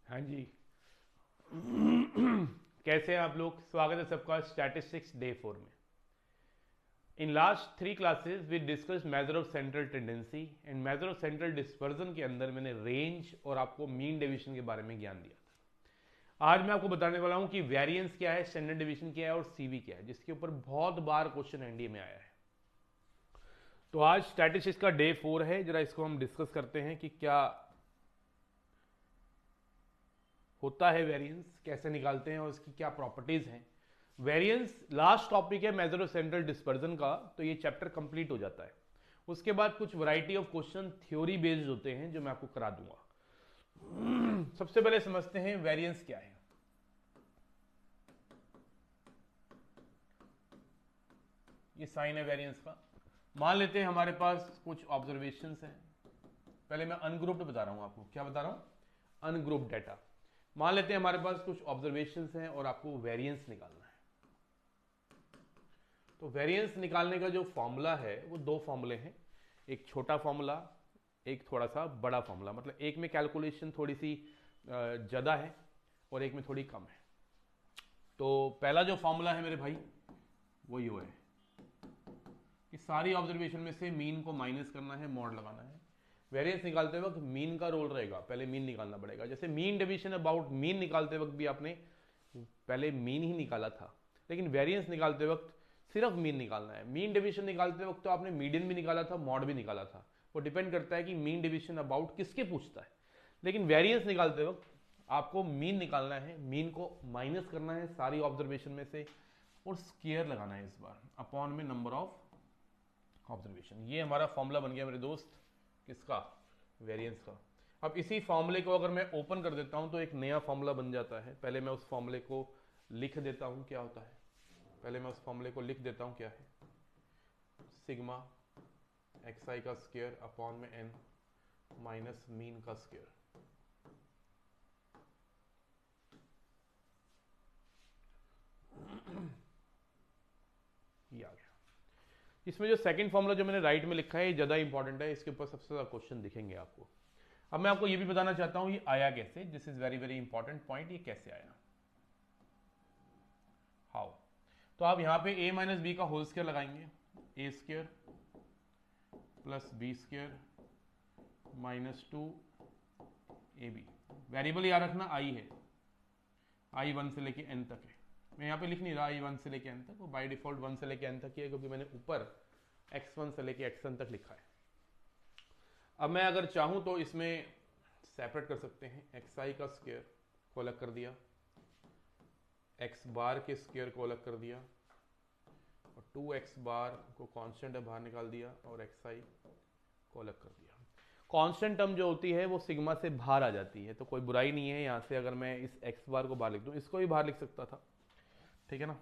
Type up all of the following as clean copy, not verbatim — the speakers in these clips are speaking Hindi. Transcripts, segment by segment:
हाँ जी। कैसे हैं आप लोग? स्वागत है सबका स्टैटिस्टिक्स डे 4 में। In last 3 classes we discuss measure of central tendency and measure of central dispersion के अंदर मैंने रेंज और आपको मीन डेविएशन के बारे में ज्ञान दिया था। आज मैं आपको बताने वाला हूं कि वेरिएंस क्या है, स्टैंडर्ड डेविएशन क्या है और सीवी क्या है, जिसके ऊपर बहुत बार क्वेश्चन एनडीए में आया है। तो आज स्टैटिस्टिक्स का डे 4 है। जरा इसको हम डिस्कस करते हैं कि क्या होता है वेरिएंस, कैसे निकालते हैं और इसकी क्या प्रॉपर्टीज हैं। वेरिएंस लास्ट टॉपिक है मेजर ऑफ सेंट्रल डिस्पर्जन का, तो ये चैप्टर कंप्लीट हो जाता है। उसके बाद कुछ variety of question theory based होते हैं जो मैं आपको करा दूंगा। सबसे पहले समझते हैं वेरिएंस क्या है। ये साइन है वेरिएंस का। मान लेते हैं हमारे पास कुछ ऑब्जर्वेशंस हैं। पहले मैं अनग्रुप्ड बता रहा हूं आपको। क्या बता रहा हूं? Ungrouped data. मान लेते हैं हमारे पास कुछ ऑब्जर्वेशंस हैं और आपको वेरिएंस निकालना है। तो वेरिएंस निकालने का जो फॉर्मूला है वो दो फॉर्मूले हैं, एक छोटा फॉर्मूला, एक थोड़ा सा बड़ा फॉर्मूला। मतलब एक में कैलकुलेशन थोड़ी सी ज़्यादा है और एक में थोड़ी कम है। तो पहला जो फॉर्मूला है मेरे भाई वो ये है कि सारी ऑब्जर्वेशन में से मीन को माइनस करना है, मॉड लगाना है। वेरिएंस निकालते वक्त मीन का रोल रहेगा, पहले मीन निकालना पड़ेगा। जैसे मीन डिवीजन अबाउट मीन निकालते वक्त भी आपने पहले मीन ही निकाला था, लेकिन वेरिएंस निकालते वक्त सिर्फ मीन निकालना है। मीन डिवीजन निकालते वक्त तो आपने मीडियन भी निकाला था, मॉड भी निकाला था। वो डिपेंड करता है कि मीन डिवीजन अबाउट किसके पूछता है। लेकिन वेरिएंस निकालते वक्त आपको मीन निकालना है, मीन को माइनस करना है सारी ऑब्जर्वेशन में से और स्क्वायर लगाना है इस बार अपॉन में नंबर ऑफ ऑब्जर्वेशन। ये हमारा फॉर्मूला बन गया मेरे दोस्त, किसका? वेरिएंस का। अब इसी फॉर्मूले को अगर मैं ओपन कर देता हूं तो एक नया फॉर्मूला बन जाता है। पहले मैं उस फॉर्मूले को लिख देता हूं, क्या होता है। पहले मैं उस फॉर्मूले को लिख देता हूं, क्या है? सिग्मा एक्स आई का स्क्वायर अपॉन में एन माइनस मीन का स्क्वायर। ये आ गया। इसमें जो सेकंड फॉर्मूला जो मैंने राइट में लिखा है ये ज्यादा इंपॉर्टेंट है, इसके ऊपर सबसे ज्यादा क्वेश्चन दिखेंगे आपको। अब मैं आपको ये भी बताना चाहता हूं ये आया कैसे। This is very very important point. ये कैसे आया, हाउ। तो आप यहां पे a माइनस बी का होल स्क्वायर लगाएंगे, A square plus B square minus 2ab। Variable याद रखना आई है, आई 1 से लेके n तक है। मैं यहाँ पे लिख नहीं रहा आई 1 से लेके n तक, वो बाय डिफॉल्ट 1 से लेके n तक ही है, क्योंकि मैंने ऊपर x1 से लेके xn तक लिखा है। अब मैं अगर चाहूं तो इसमें सेपरेट कर सकते हैं। एक्स आई का स्क्वायर को अलग कर दिया, एक्स बार के स्क्वायर को अलग कर दिया और 2x बार को कांस्टेंट है बाहर निकाल दिया और एक्स आई को अलग कर दिया। कांस्टेंट टर्म जो होती है वो सिग्मा से बाहर आ जाती है, तो कोई बुराई नहीं है। यहाँ से अगर मैं इस एक्स बार को बाहर लिख दूँ, इसको भी बाहर लिख सकता था, ठीक है ना।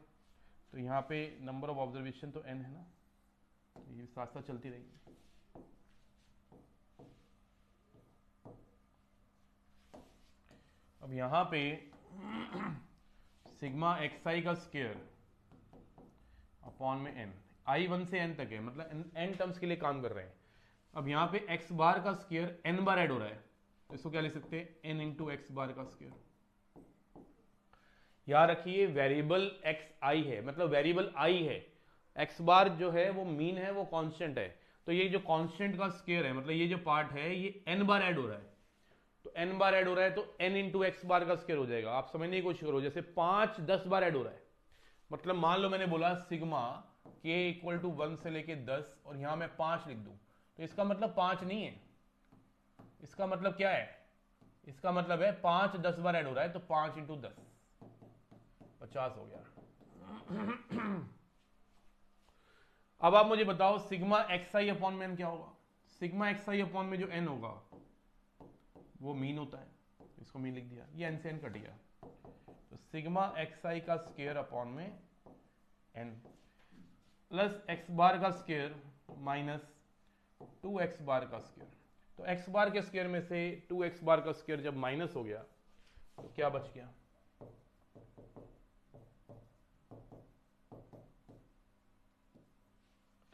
तो यहाँ पे नंबर ऑफ ऑब्जर्वेशन तो n है ना, ये साथ साथ चलती रहेगी। अब यहाँ पे सिग्मा एक्स आई का स्क्वायर अपॉन में n, आई 1 से n तक है, मतलब n टर्म्स के लिए काम कर रहे हैं। अब यहाँ पे x बार का स्क्वायर n बार ऐड हो रहा है, तो इसको क्या लिख सकते हैं? n इंटू एक्स बार का स्क्वायर। याद रखिए वेरिएबल एक्स आई है, मतलब वेरिएबल आई है। एक्स बार जो है वो मीन है, वो कांस्टेंट है। तो ये जो कांस्टेंट का स्क्वायर है, मतलब ये जो पार्ट है ये n बार ऐड हो रहा है। तो n बार ऐड हो रहा है तो n इंटू एक्स बार का स्क्वायर हो जाएगा। आप समझने की कोशिश करो, जैसे 5 10 बार ऐड हो रहा है। मतलब मान लो मैंने बोला सिग्मा k इक्वल टू 1 से लेके 10 और यहां मैं 5 लिख दूं, तो इसका मतलब 5 नहीं है। इसका मतलब क्या है? इसका मतलब है 5 10 बार ऐड हो रहा है, तो 5 इंटू 10 50 हो गया। अब आप मुझे बताओ सिग्मा एक्स आई अपॉन में एन क्या होगा? सिग्मा एक्स आई अपॉन में जो एन होगा वो मीन होता है, इसको मीन लिख दिया, ये एन से एन कट गया। तो सिग्मा एक्स आई का स्क्वायर अपॉन में एन प्लस एक्स बार का स्क्वायर माइनस 2x बार का स्क्वायर। तो x बार के स्क्वायर में से 2x बार का स्क्वायर जब माइनस हो गया तो क्या बच गया?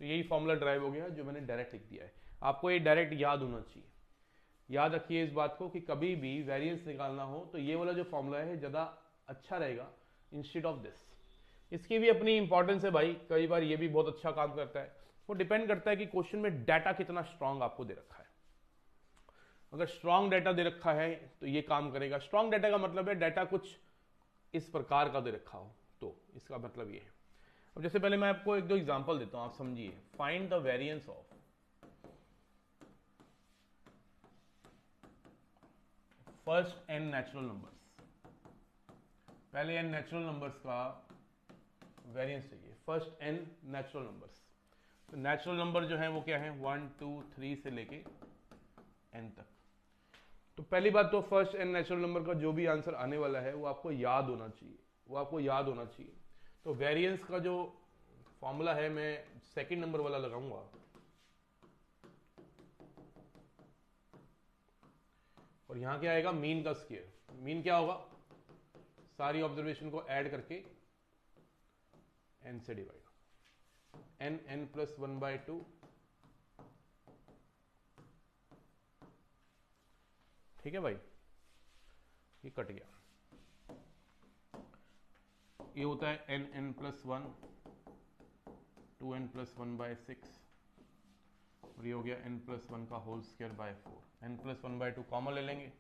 तो यही फॉर्मूला ड्राइव हो गया जो मैंने डायरेक्ट लिख दिया है। आपको ये डायरेक्ट याद होना चाहिए। याद रखिए इस बात को कि कभी भी वेरिएंस निकालना हो तो ये वाला जो फॉर्मूला है ज़्यादा अच्छा रहेगा इंस्टेड ऑफ दिस। इसकी भी अपनी इंपॉर्टेंस है भाई, कई बार ये भी बहुत अच्छा काम करता है। वो डिपेंड करता है कि क्वेश्चन में डाटा कितना स्ट्रांग आपको दे रखा है। अगर स्ट्रांग डाटा दे रखा है तो ये काम करेगा। स्ट्रांग डाटा का मतलब है डाटा कुछ इस प्रकार का दे रखा हो, तो इसका मतलब ये है। अब जैसे पहले मैं आपको एक दो एग्जांपल देता हूं, आप समझिए। Find the variance of first n natural numbers. पहले n नेचुरल नंबर्स का वेरिएंस चाहिए, फर्स्ट n नेचुरल नंबर्स। तो नेचुरल नंबर जो है वो क्या है, 1 2 3 से लेके n तक। तो पहली बात तो फर्स्ट n नेचुरल नंबर का जो भी आंसर आने वाला है वो आपको याद होना चाहिए, वो आपको याद होना चाहिए। तो वेरिएंस का जो फॉर्मूला है मैं सेकंड नंबर वाला लगाऊंगा, और यहां क्या आएगा, मीन का स्क्वायर। मीन क्या होगा, सारी ऑब्जर्वेशन को ऐड करके n से डिवाइड, n प्लस 1/2, ठीक है भाई, ये कट गया। ये होता है n प्लस 1, 2n प्लस 1/6, और ये हो गया n प्लस 1 का whole square by 4। n plus 1/2 common ले लेंगे,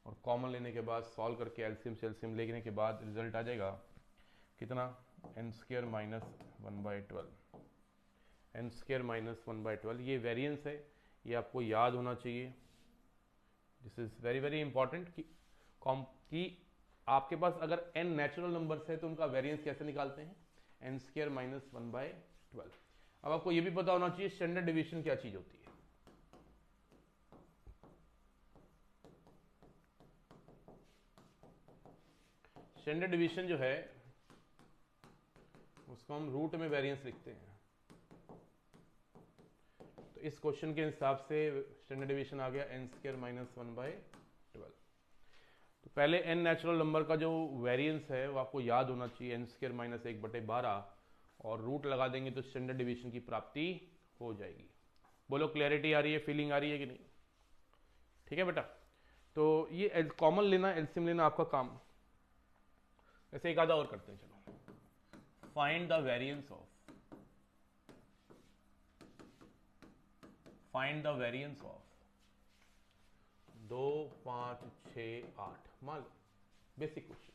और कॉमन लेने के बाद सॉल्व करके एलसीएम सेल्सियम लेने के बाद रिजल्ट आ जाएगा कितना, n square minus 1/12, n square minus 1/12। ये वेरिएंस है, ये आपको याद होना चाहिए। This is very very important कि आपके पास अगर n नेचुरल नंबर्स है तो उनका वेरिएंस कैसे निकालते हैं, n स्क्वायर माइनस 1/12। अब आपको ये भी पता होना चाहिए स्टैंडर्ड डिवीजन क्या चीज होती है। स्टैंडर्ड डिवीजन जो है उसको हम रूट में वेरिएंस लिखते हैं। तो इस क्वेश्चन के हिसाब से स्टैंडर्ड डिवीजन आ गया n स्क्वायर माइनस 1/12। तो पहले n नेचुरल नंबर का जो वेरिएंस है वो आपको याद होना चाहिए, n स्क्वायर माइनस 1/12, और रूट लगा देंगे तो स्टैंडर्ड डिवीजन की प्राप्ति हो जाएगी। बोलो क्लैरिटी आ रही है, फीलिंग आ रही है कि नहीं? ठीक है बेटा, तो ये कॉमन लेना, एलसीएम लेना आपका काम। ऐसे एक आधा और करते हैं, चलो। फाइंड द वेरिएंस ऑफ दो 5 6 8, मान लो बेसिक क्वेश्चन,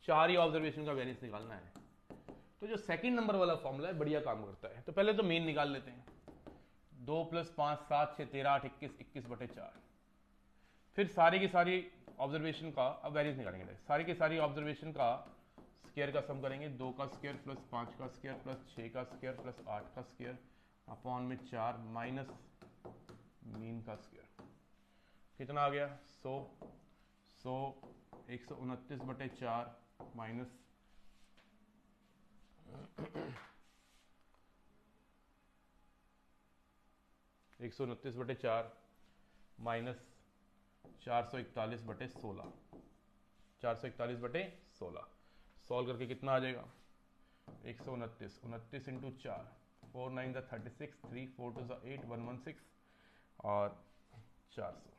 4 ही ऑब्जर्वेशन का वेरिएंस निकालना है। तो जो सेकंड नंबर वाला फॉर्मूला है बढ़िया काम करता है। तो पहले तो मीन निकाल लेते हैं, 2 + 5 7 6 13 8 21, 21/4। फिर सारी की सारी ऑब्जर्वेशन का, अब वेरिएंस निकालेंगे, सारी की सारी ऑब्जर्वेशन का स्क्वायर का सम करेंगे, 2 का स्क्वायर प्लस 5 का स्क्वायर प्लस 6 का स्क्वायर प्लस 8 का स्क्वायर अपॉन में 4 माइनस मीन का स्क्वायर। कितना आ गया, 100 129/4 माइनस 129/4 माइनस 441/16, 441/16। सॉल्व करके कितना आ जाएगा, 129, 29 इंटू 4, 4 9 36, 3 4 2 8, 116, और 400,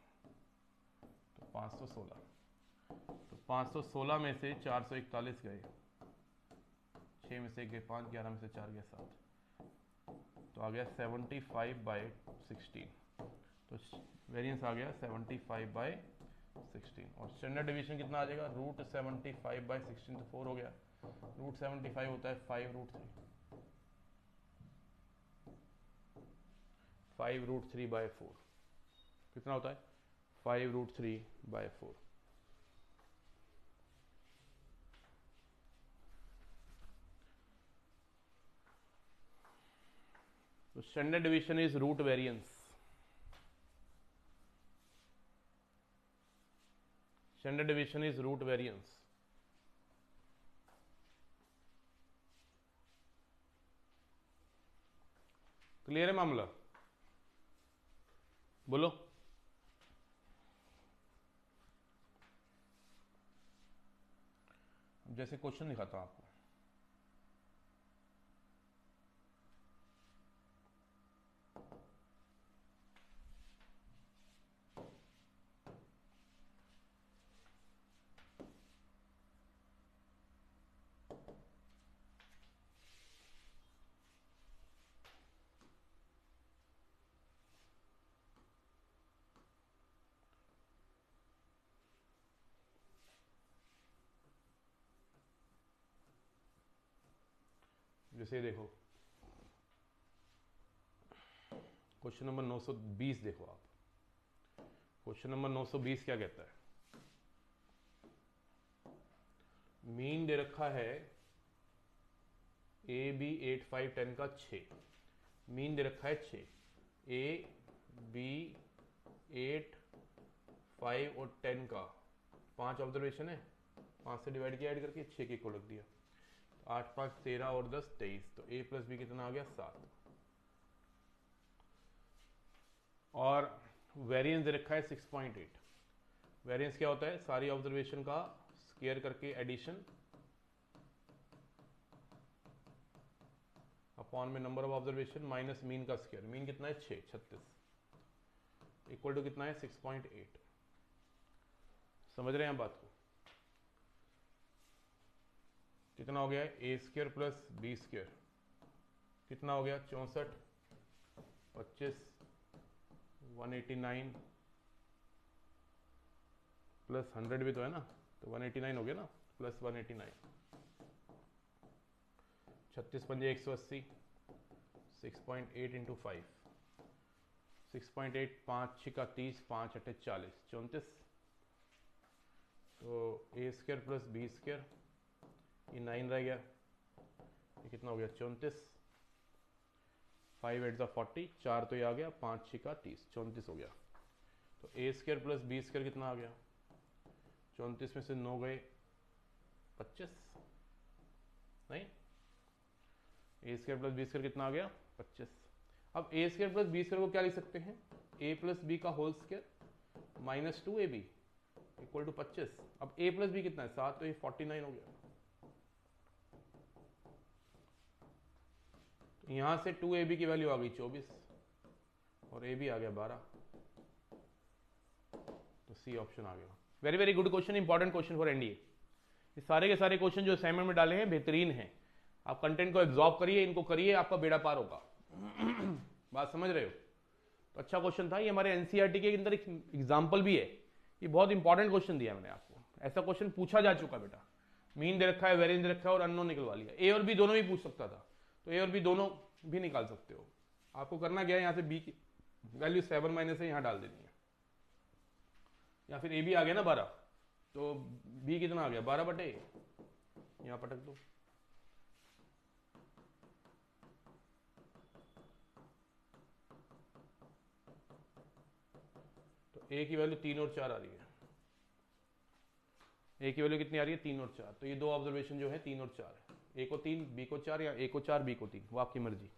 तो 516। तो 516 में से 441 गए, 6 में से 1 गए 5, 11 में से 4 गए 7, तो आ गया 75/16। तो वेरिएंस आ गया 75/16, और स्टैंडर्ड डिवीजन कितना आ जाएगा, √75/16, तो 4 हो गया। √75 होता है 5√3, 5√3/4 कितना होता है, 5√3/4। तो standard division is root variance. Standard division is root variance. Clear है मामला? बोलो। जैसे क्वेश्चन दिखाता हूं आपको, जैसे देखो क्वेश्चन नंबर 920 देखो आप, क्वेश्चन नंबर 920 क्या कहता है? मीन दे रखा है ए बी 8 5 10 का 6, मीन दे रखा है 6, ए बी 8 5 और 10 का 5 ऑब्जर्वेशन है, 5 से डिवाइड किया ऐड करके 6 के इक्वल रख दिया, 8 5 13 और 10 23, तो ए प्लस बी कितना आ गया 7। और वेरिएंस दे रखा है 6.8। वेरिएंस क्या होता है? सारी ऑब्जर्वेशन का स्क्वायर करके एडिशन अपॉन में number of observation minus mean का स्क्वायर। मीन कितना है 6, 36 इक्वल टू कितना है 6.8। समझ रहे हैं आप बात को? कितना हो गया? ए स्क्वायर प्लस बी स्क्वायर कितना हो गया? 64 25 189 प्लस 100 भी तो है ना, तो 189 हो गया ना, प्लस 189, 36 पंजे 180, 6.8 इंटू 5, 6.8 5 6 का 30, 5 8 40, 34, तो ए स्क्वायर प्लस बी स्क्वायर, ये 9 रह गया, ये कितना हो गया 34, 5 8 ज़ा 40, 4 तो ये आ गया, 5 6 का 30, 34 हो गया। तो ए स्क्वायर प्लस बी स्क्वायर कितना आ गया? 34 में से 9 गए 25, नहीं, a square plus B square कितना आ गया 25। अब a square plus B square को क्या लिख सकते हैं? ए प्लस बी का whole square minus 2 a b equal to 25। अब ए प्लस बी कितना है 7, तो ये 49 हो गया। तो यहां से 2 ए बी की वैल्यू आ गई 24 और ए बी आ गया 12, तो सी ऑप्शन आ गया। Very very good question, important question for NDA. ये सारे के सारे क्वेश्चन जो असाइनमेंट में डाले हैं बेहतरीन हैं। आप कंटेंट को एब्जॉर्ब करिए, इनको करिए, आपका बेड़ा पार होगा। बात समझ रहे हो? तो अच्छा क्वेश्चन था ये, हमारे एनसीईआरटी के अंदर एक एग्जाम्पल भी है। ये बहुत इंपॉर्टेंट क्वेश्चन दिया मैंने आपको, ऐसा क्वेश्चन पूछा जा चुका बेटा। मीन दे रखा है, वेरिएंस दे रखा है और अननोन निकलवा लिया। ए और बी दोनों भी पूछ सकता था, तो ए और बी दोनों भी निकाल सकते हो। आपको करना क्या है, यहाँ से बी की वैल्यू 7 माइनस है यहाँ डाल देनी है, या फिर ए बी आ गया ना 12, तो बी कितना आ गया 12 बटे, यहाँ पटक दो। तो ए की वैल्यू 3 और 4 आ रही है। ए की वैल्यू कितनी आ रही है 3 और 4, तो ये दो ऑब्जर्वेशन जो है 3 और 4 है। ए को 3 बी को 4, या ए को 4 बी को 3, वो आपकी मर्जी।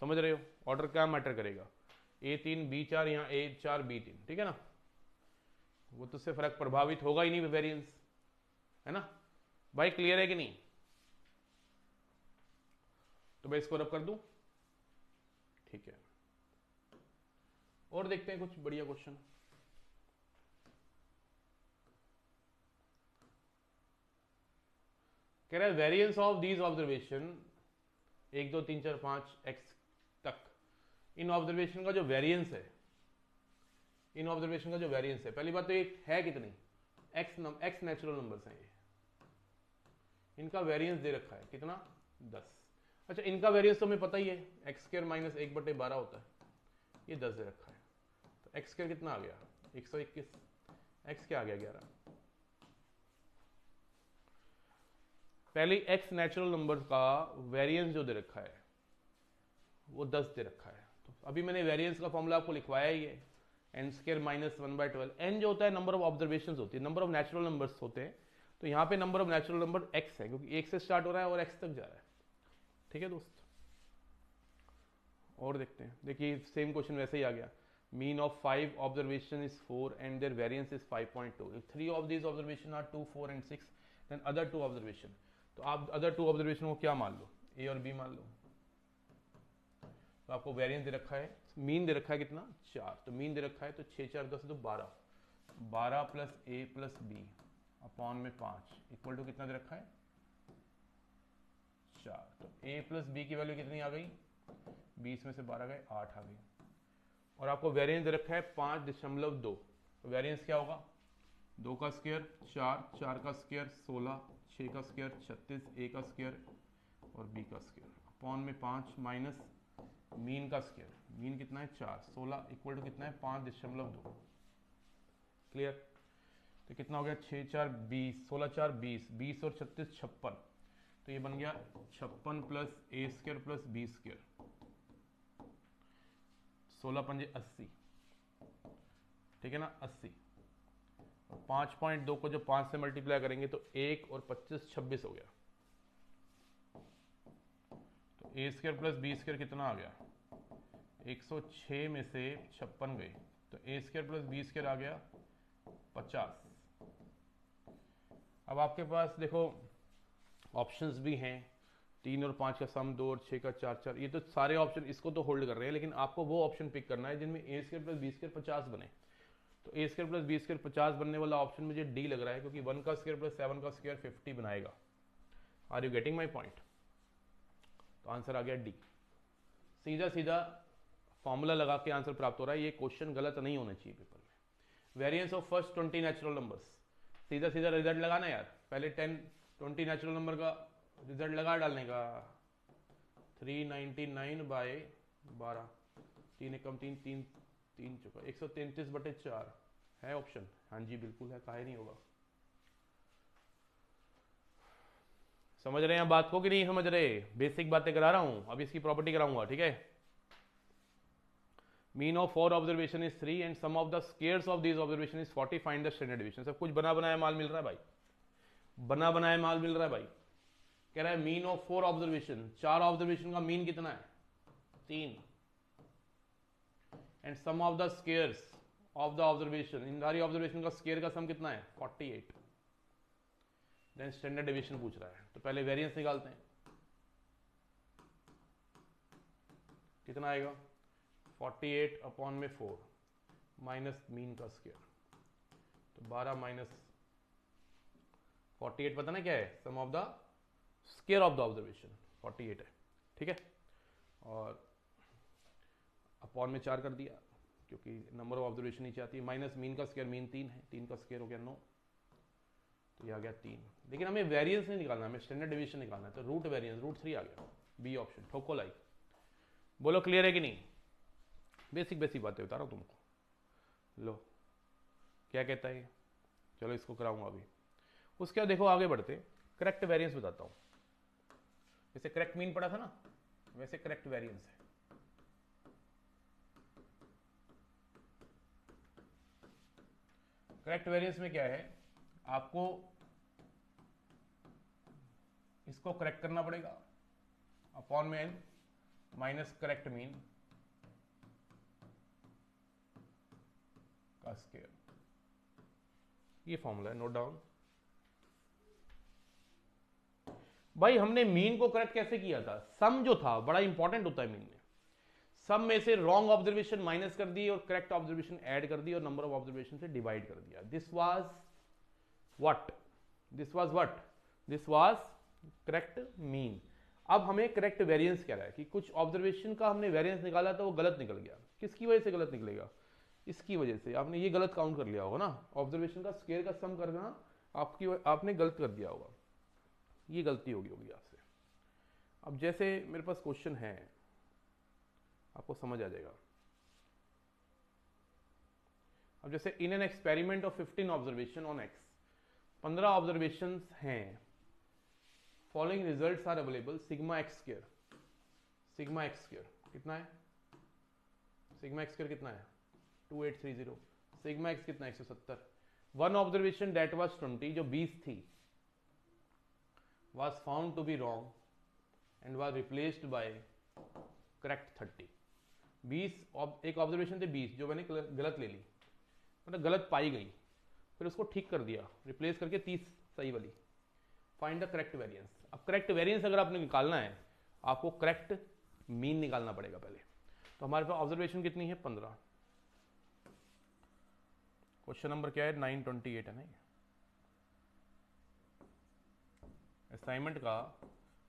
समझ रहे हो? ऑर्डर क्या मैटर करेगा? ए 3 बी 4 या ए 4 बी 3, ठीक है ना? वो तो उससे फर्क प्रभावित होगा ही नहीं वेरिएंस, है ना भाई? क्लियर है कि नहीं? तो मैं इसको रब कर दूं, ठीक है। और देखते हैं कुछ बढ़िया क्वेश्चन। कह रहा है variance of these observation 1 2 3 4 5 x तक, इन ऑब्जर्वेशन का जो वेरिएंस है, इन ऑब्जर्वेशन का जो वेरिएंस है, पहली बात तो ये है कितनी, एक्स नेचुरल नंबर्स हैं ये, इनका वेरिएंस दे रखा है कितना 10। अच्छा, इनका वेरिएंस तो हमें पता ही है, एक्स स्क्वायर माइनस 1 बटे 12 होता है, ये 10 दे रखा है। तो एक्स स्क्वायर कितना आ गया 121, एक्स क्या आ गया 11। पहले एक्स नेचुरल नंबर का वेरिएंस जो दे रखा है वो 10 दे रखा है। तो अभी मैंने वेरिएंस का फॉर्मूला आपको लिखवाया ही है, एन स्क्वायर माइनस 1/12। एन जो होता है नंबर ऑफ ऑब्जर्वेशंस होती है, नंबर ऑफ नेचुरल नंबर्स होते हैं। तो यहाँ पे number of natural number x है, क्योंकि 1 से स्टार्ट हो रहा है और एक्स तक जा रहा है। ठीक है दोस्त, और देखते हैं। देखिए सेम क्वेश्चन वैसे ही आ गया। Mean of 5 observation is 4 and their variance is 5.2। If 3 of these observation are 2 4 and 6 then other 2 observation. तो आप अदर 2 ऑब्जर्वेशन को क्या मान लो, ए और बी मान लो। तो आपको वेरिएंस दे रखा है, मीन दे रखा है कितना 4, तो मीन दे रखा है तो 6 4 10 तो 12, 12 प्लस ए प्लस बी अपॉन में 5 इक्वल टू कितना दे रखा है 4। तो ए प्लस बी की वैल्यू कितनी आ गई, 20 में से 12 गए 8 आ गई। और आपको वेरिएंस दे रखा है 5.2। तो वेरिएंस क्या होगा, 2 का स्क्वायर 4, 4 का स्क्वायर 16, 6 का स्क्वायर 36, ए का स्क्वायर और b का स्क्वायर अपॉन में 5 माइनस मीन का स्क्वायर, मीन कितना है 4, 16 इक्वल टू कितना है 5.2। क्लियर? तो कितना हो गया 6 4 20, 16 4 20, 20 और 36 56, तो ये बन गया 56 प्लस ए स्क्वायर प्लस बी स्क्वायर, 16 पंजे 80, ठीक है ना 80। 5.2 को जब 5 से मल्टीप्लाई करेंगे तो 1 और 25 26 हो गया। तो ए स्क्वायर प्लस बी स्क्वायर कितना आ गया 106 में से 56 गए, तो ए स्क्वायर प्लस बी स्क्वायर आ गया 50। अब आपके पास देखो ऑप्शंस भी हैं, 3 और 5 का सम 2 और 6 का 4 4, ये तो सारे ऑप्शन इसको तो होल्ड कर रहे हैं, लेकिन आपको वो ऑप्शन पिक करना है जिनमें ए स्क्वायर प्लस बी स्क्वायर 50 बने। तो ए स्क्वायर प्लस बी स्क्वायर 50 बनने वाला ऑप्शन मुझे डी लग रहा है, क्योंकि 1 का स्क्वायर प्लस 7 का स्क्वायर 50 बनाएगा। Are you getting my point? तो आंसर आ गया डी। सीधा सीधा फॉर्मूला लगा के आंसर प्राप्त हो रहा है, ये क्वेश्चन गलत नहीं होना चाहिए पेपर में। Variance of first 20 natural numbers, सीधा सीधा रिजल्ट लगाना यार, पहले 20 नेचुरल नंबर का रिजल्ट लगा डालने का। 399 बाय 12, 3 एकम 3 3 3 चुका 133/4 है ऑप्शन। हाँ जी बिल्कुल है, काहे नहीं होगा। समझ रहे हैं बात को कि नहीं समझ रहे? बेसिक बातें करा रहा हूं, अब इसकी प्रॉपर्टी कराऊंगा, ठीक है। Mean of 4 observation is 3 and sum of the squares of this observation is 40, find the standard division. सब कुछ बना बनाया माल मिल रहा है भाई, बना बनाया माल मिल रहा है भाई। कह रहा है मीन ऑफ 4 ऑब्जर्वेशन, 4 ऑब्जर्वेशन का मीन कितना है 3, and sum of the squares of the observation, इन सारी ऑब्जर्वेशन का स्क्वायर का सम कितना है 48। देन स्टैंडर्ड डेविएशन पूछ रहा है, तो पहले वेरिएंस निकालते हैं। कितना आएगा 48 अपॉन में 4 माइनस मीन का स्क्वायर, तो 12 माइनस 48 पता ना क्या है, sum of the square of the observation 48 है, ठीक है। और अपॉन में 4 कर दिया क्योंकि नंबर ऑफ ऑब्जर्वेशन नीचे आती है, माइनस मीन का स्क्वायर, मीन 3 है, 3 का स्क्वायर हो गया 9, तो ये आ गया 3। लेकिन हमें वेरिएंस नहीं निकालना, हमें स्टैंडर्ड डेविएशन निकालना है, तो रूट वेरिएंस रूट 3 आ गया, बी ऑप्शन। ठोको लाइक, बोलो क्लियर है कि नहीं? बेसिक बेसिक बातें बता रहा हूं तुमको। लो क्या कहता है, चलो इसको कराऊंगा अभी। उसके बाद देखो आगे बढ़ते, करेक्ट वेरिएंस बताता हूं। जैसे करेक्ट मीन पढ़ा था ना, वैसे करेक्ट वेरिएंस है। करेक्ट वेरिएंस में क्या है, आपको इसको करेक्ट करना पड़ेगा, अपॉन में एन माइनस करेक्ट मीन का स्क्वायर, ये फॉर्मूला है, नोट डाउन। भाई हमने मीन को करेक्ट कैसे किया था, सम जो था बड़ा इंपॉर्टेंट होता है मीन में। सम में से रॉन्ग ऑब्जर्वेशन माइनस कर दी और करेक्ट ऑब्जर्वेशन ऐड कर दी और नंबर ऑफ ऑब्जर्वेशन से डिवाइड कर दिया। This was what, this was what, this was correct mean. अब हमें करेक्ट वेरिएंस कह रहा है कि कुछ ऑब्जर्वेशन का हमने वेरिएंस निकाला तो वो गलत निकल गया। किसकी वजह से गलत निकलेगा, इसकी वजह से आपने ये गलत काउंट कर लिया होगा ना, ऑब्जर्वेशन का स्क्वायर का सम करना आपने गलत कर दिया होगा, ये गलती होगी आपसे। अब जैसे मेरे पास क्वेश्चन है, आपको समझ आ जाएगा। अब जैसे in an experiment of 15 observation on X, 15 observation हैं, following results are available, sigma x square, sigma x square कितना है, सिग्मा एक्स स्क्वायर कितना है 2830, सिग्मा एक्स कितना है 170। वन ऑब्जर्वेशन दैट वाज 20, जो 20 थी, was found to be wrong and was replaced by correct 30। 20 एक ऑब्जर्वेशन थे 20 जो मैंने गलत ले ली, मतलब गलत पाई गई, फिर उसको ठीक कर दिया, रिप्लेस करके 30 सही वाली। Find the correct variance. अब करेक्ट वेरिएंस अगर आपने निकालना है, आपको करेक्ट मीन निकालना पड़ेगा पहले। तो हमारे पास ऑब्जर्वेशन कितनी है 15। क्वेश्चन नंबर क्या है 928 है ना, असाइनमेंट का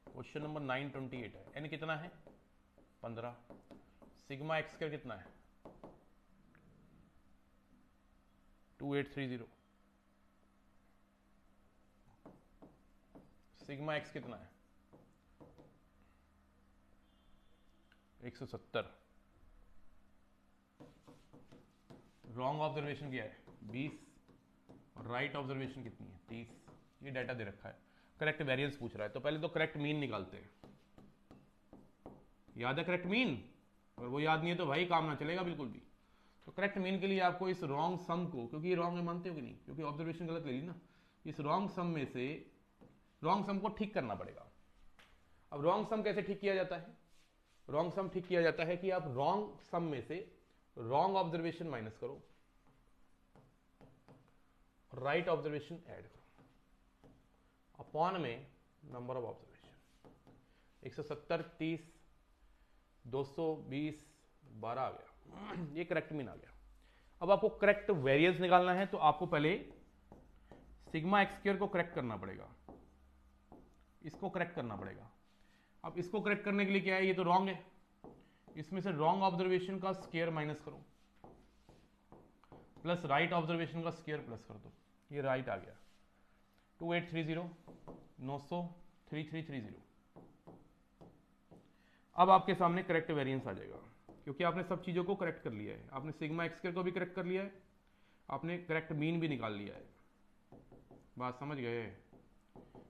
क्वेश्चन नंबर 928 है। एन कितना है 15, सिग्मा एक्स स्क्वायर कितना है 2830, सिग्मा एक्स कितना है 170। रॉन्ग ऑब्जर्वेशन क्या है 20 और राइट ऑब्जर्वेशन कितनी है 30। ये डाटा दे रखा है, करेक्ट वेरिएंस पूछ रहा है, तो पहले तो करेक्ट मीन निकालते हैं। याद है करेक्ट मीन? और वो याद नहीं है तो भाई काम ना चलेगा बिल्कुल भी। तो करेक्ट मीन के लिए आपको इस रॉन्ग सम को, क्योंकि ये रॉन्ग है मानते हो कि नहीं, क्योंकि ऑब्जर्वेशन गलत ले ली ना, इस रॉन्ग सम में से रॉन्ग सम को ठीक करना पड़ेगा। अब रॉन्ग सम कैसे ठीक किया जाता है? रॉन्ग सम ठीक किया जाता है कि आप रॉन्ग सम में से रॉन्ग ऑब्जर्वेशन माइनस करो, राइट ऑब्जर्वेशन ऐड करो, अपॉन में नंबर ऑफ ऑब्जर्वेशन। 170 30 220 12 आ गया, ये करेक्ट मीन आ गया। अब आपको करेक्ट वेरिएंस निकालना है, तो आपको पहले सिग्मा एक्स स्क्वायर को करेक्ट करना पड़ेगा, इसको करेक्ट करना पड़ेगा। अब इसको करेक्ट करने के लिए क्या है, ये तो रॉन्ग है, इसमें से रॉन्ग ऑब्जर्वेशन का स्क्वायर माइनस करो, प्लस राइट ऑब्जर्वेशन का स्क्वायर प्लस कर दो, ये राइट आ गया। 2830 900 3330। अब आपके सामने करेक्ट वेरिएंस आ जाएगा, क्योंकि आपने सब चीजों को करेक्ट कर लिया है। आपने सिग्मा एक्स स्क्वायर को भी करेक्ट कर लिया है, आपने करेक्ट मीन भी निकाल लिया है। बात समझ गए?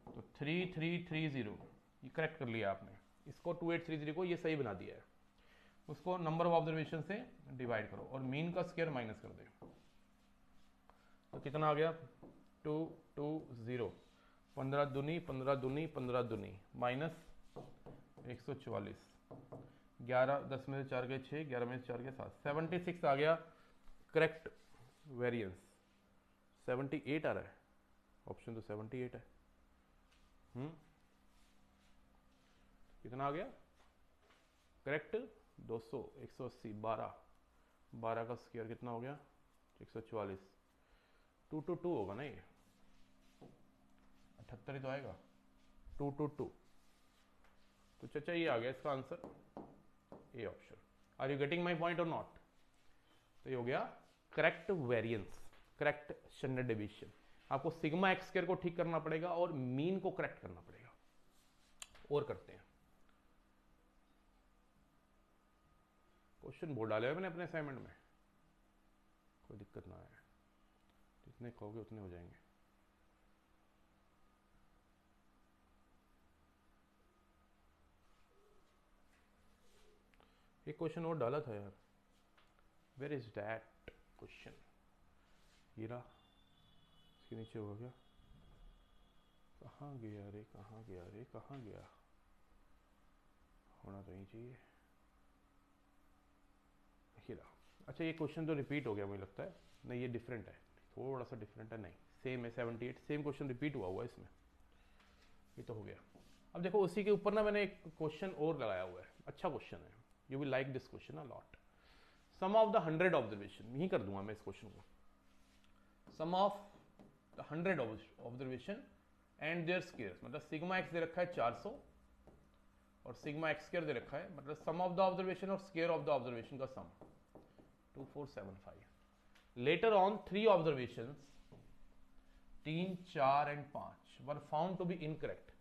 तो 3330 ये करेक्ट कर लिया आपने, इसको 2830 को ये सही बना दिया है। उसको नंबर ऑफ ऑब्जर्वेशन से डिवाइड करो और मीन का स्क्वायर माइनस कर दे, तो कितना आ गया 220। 15 दूनी 15 दूनी 15 दूनी माइनस 144। 11 10 में से 4 गए 6, 11 में से 4 गए 7, 76 आ गया करेक्ट वेरिएंस। 78 आ रहा है, ऑप्शन तो 78 है। कितना आ गया करेक्ट? 200 180 12 12 का स्क्वायर कितना हो गया 144। 2 to 2 होगा ना, ये 78 ही तो आएगा। 2 to 2, तो चाचा ये आ गया इसका answer, A option. Are you getting my point और नॉट? तो ये हो गया correct variance, correct standard deviation. आपको सिग्मा एक्स स्क्वायर को ठीक करना पड़ेगा और मीन को करेक्ट करना पड़ेगा। और करते हैं, क्वेश्चन बोर्ड डाले हुए मैंने अपने असाइनमेंट में, कोई दिक्कत ना आए, जितने कहोगे उतने हो जाएंगे। एक क्वेश्चन और डाला था यार, वेयर इज दैट क्वेश्चन? हीरा इसके नीचे होगा क्या? कहाँ गया रे, कहाँ गया रे, कहाँ गया? होना तो नहीं चाहिए हीरा। अच्छा ये क्वेश्चन तो रिपीट हो गया मुझे लगता है, नहीं ये डिफरेंट है, थोड़ा सा डिफरेंट है, नहीं सेम है। 78 सेम क्वेश्चन रिपीट हुआ हुआ है इसमें, ये तो हो गया। अब देखो उसी के ऊपर ना मैंने एक क्वेश्चन और लगाया हुआ है, अच्छा क्वेश्चन है, you will like this question a lot. Sum of the 100 observation, यही कर दूंगा मैं इस क्वेश्चन को। Sum of the 100 observation and their squares, मतलब सिग्मा एक्स दे रखा है 400 और सिग्मा एक्स स्क्वायर दे रखा है, मतलब सम ऑफ द ऑब्जर्वेशन और स्क्वायर ऑफ द ऑब्जर्वेशन का sum 2475। Later on 3 observations 3 4 and 5 were found to be incorrect.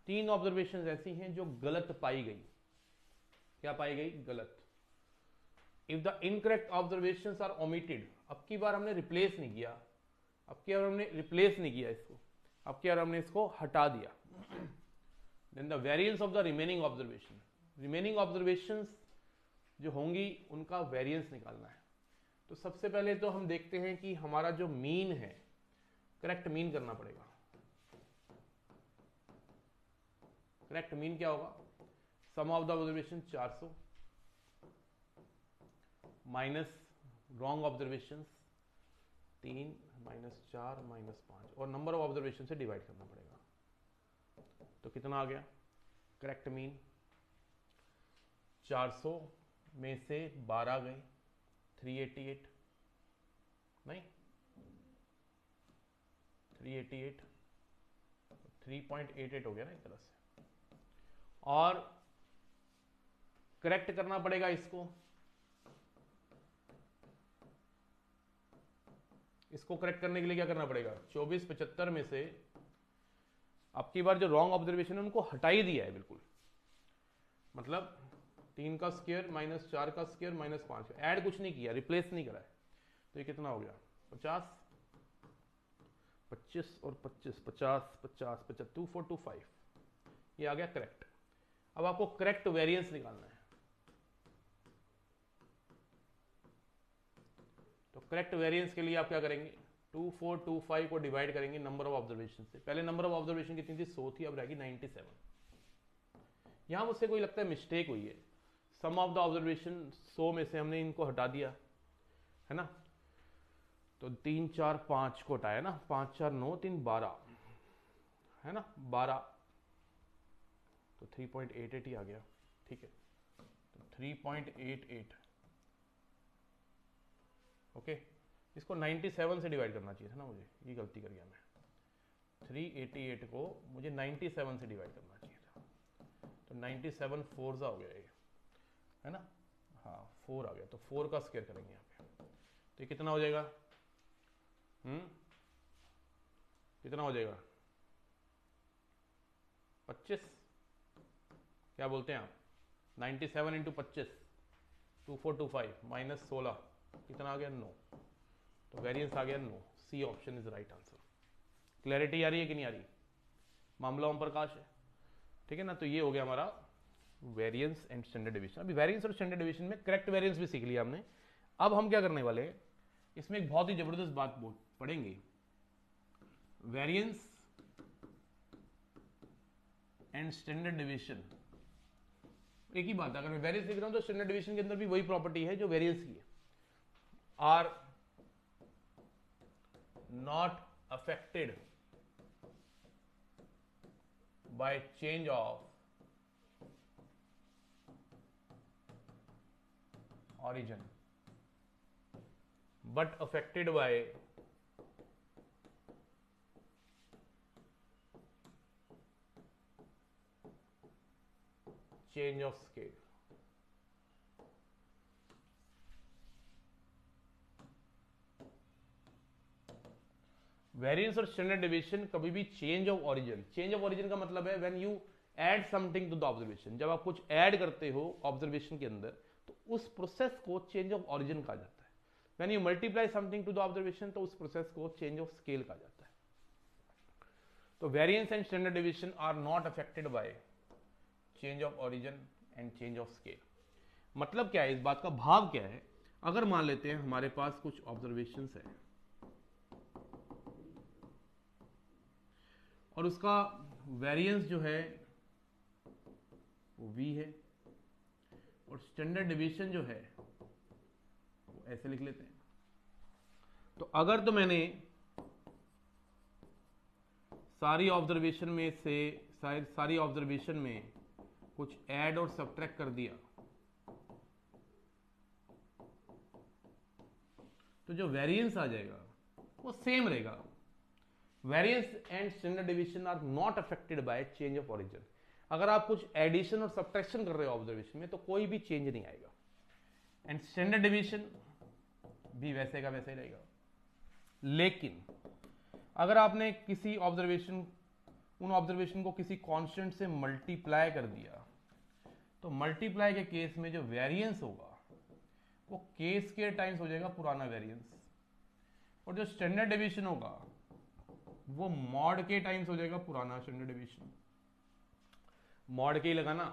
3 observations ऐसी हैं जो गलत पाई गई। क्या पाई गई? गलत। If the incorrect observations are omitted, अब की बार हमने रिप्लेस नहीं किया, अब की बार हमने रिप्लेस नहीं किया इसको, अब की बार हमने इसको हटा दिया। Then the variance of the remaining observation, remaining observations जो होंगी उनका वेरिएंस निकालना है। तो सबसे पहले तो हम देखते हैं कि हमारा जो मीन है, करेक्ट मीन करना पड़ेगा। करेक्ट मीन क्या होगा? Sum of the observation 400 minus wrong observation 3 minus 4 minus 5 और नंबर ऑफ ऑब्जर्वेशन से डिवाइड करना पड़ेगा। तो कितना आ गया करेक्ट मीन? 400 में से 12 गए 388, नहीं 388, 3.88 हो गया ना एक तरह से। और करेक्ट करना पड़ेगा इसको, इसको करेक्ट करने के लिए क्या करना पड़ेगा? 2475 में से अब की बार जो रॉन्ग ऑब्जर्वेशन है उनको हटा ही दिया है बिल्कुल, मतलब 3 का स्क्वायर माइनस 4 का स्क्वायर माइनस 5 का, ऐड कुछ नहीं किया, रिप्लेस नहीं करा है, तो ये कितना हो गया 50, 25 और 25, 50 50 50, 2425, ये आ गया करेक्ट। अब आपको करेक्ट वेरिएंस निकालना है, तो करेक्ट वेरिएंस के लिए आप क्या करेंगे, 2425 को डिवाइड करेंगे नंबर ऑफ ऑब्जर्वेशन से। पहले नंबर ऑफ ऑब्जर्वेशन कितनी थी, 100 थी, अब रहेगी 97। यहां मुझसे कोई लगता है मिस्टेक हुई है, सम ऑफ द ऑब्जर्वेशन 100 में से हमने इनको हटा दिया है ना, तो 3 4 5 को हटाया ना, 5 4 9 3 12 है ना, 12, तो 3.88 ही आ गया, ठीक है, तो 3.88, ओके। इसको 97 से डिवाइड करना चाहिए था ना मुझे, ये गलती कर गया मैं, 388 को मुझे 97 से डिवाइड करना चाहिए था, तो 97 4 हो गया ये, है ना, हाँ 4 आ गया, तो 4 का स्क्वायर करेंगे यहाँ पे, तो ये कितना हो जाएगा, कितना हो जाएगा 25, क्या बोलते हैं आप, 97 इंटू 25, 2425 माइनस 16, कितना आ गया 9, तो वेरिएंस आ गया 9, C option is right answer. Clarity आ रही है कि नहीं आ रही, मामला ओम प्रकाश है, ठीक है ना। तो ये हो गया हमारा वेरिएंस एंड स्टैंडर्ड डिवीजन। अभी वेरिएंस और स्टैंडर्ड डिवीजन में करेक्ट वेरिएंस भी सीख लिया हमने। अब हम क्या करने वाले हैं, इसमें एक बहुत ही जबरदस्त बात पढ़ेंगे, वेरिएंस एंड स्टैंडर्ड डिवीजन। एक ही बात है, अगर मैं वेरिएंस लिख रहा हूं तो स्टैंडर्ड डिवीजन के अंदर भी वही प्रॉपर्टी है जो वेरिएंस की है, are not affected by change of origin but affected by change of scale। Variance और स्टैंडर्ड डिवीजन कभी भी change of origin, change of origin का मतलब है when you add something to the observation, जब आप कुछ ऐड करते हो ऑब्जर्वेशन के अंदर तो उस प्रोसेस को चेंज ऑफ ओरिजिन कहा जाता है। When you multiply something to the observation तो उस प्रोसेस को चेंज ऑफ स्केल कहा जाता है। तो variance and standard division are not affected by change of origin and change of scale. मतलब क्या है, इस बात का भाव क्या है, अगर मान लेते हैं हमारे पास कुछ ऑब्जर्वेशंस है और उसका वेरिएंस जो है वो v है और स्टैंडर्ड डिवीजन जो है वो ऐसे लिख लेते हैं। तो अगर तो मैंने सारी ऑब्जर्वेशन में कुछ ऐड और सब्ट्रैक्ट कर दिया तो जो वेरिएंस आ जाएगा वो सेम रहेगा। Variance and standard division are not affected by change of origin. अगर आप कुछ एडिशन और सब्ट्रैक्शन कर रहे हो ऑब्जर्वेशन में तो कोई भी चेंज नहीं आएगा, एंड स्टैंडर्ड डिवीजन भी वैसे का वैसे ही रहेगा। लेकिन अगर आपने किसी ऑब्जर्वेशन, उन ऑब्जर्वेशन को किसी कांस्टेंट से मल्टीप्लाई कर दिया तो मल्टीप्लाई के केस में जो वेरिएंस होगा वो के स्क्वायर टाइम्स हो जाएगा पुराना वेरिएंस, और जो स्टैंडर्ड डिवीजन होगा वो मॉड के टाइम्स हो जाएगा पुराना स्टैंडर्ड डिवीजन। मॉड के ही लगाना,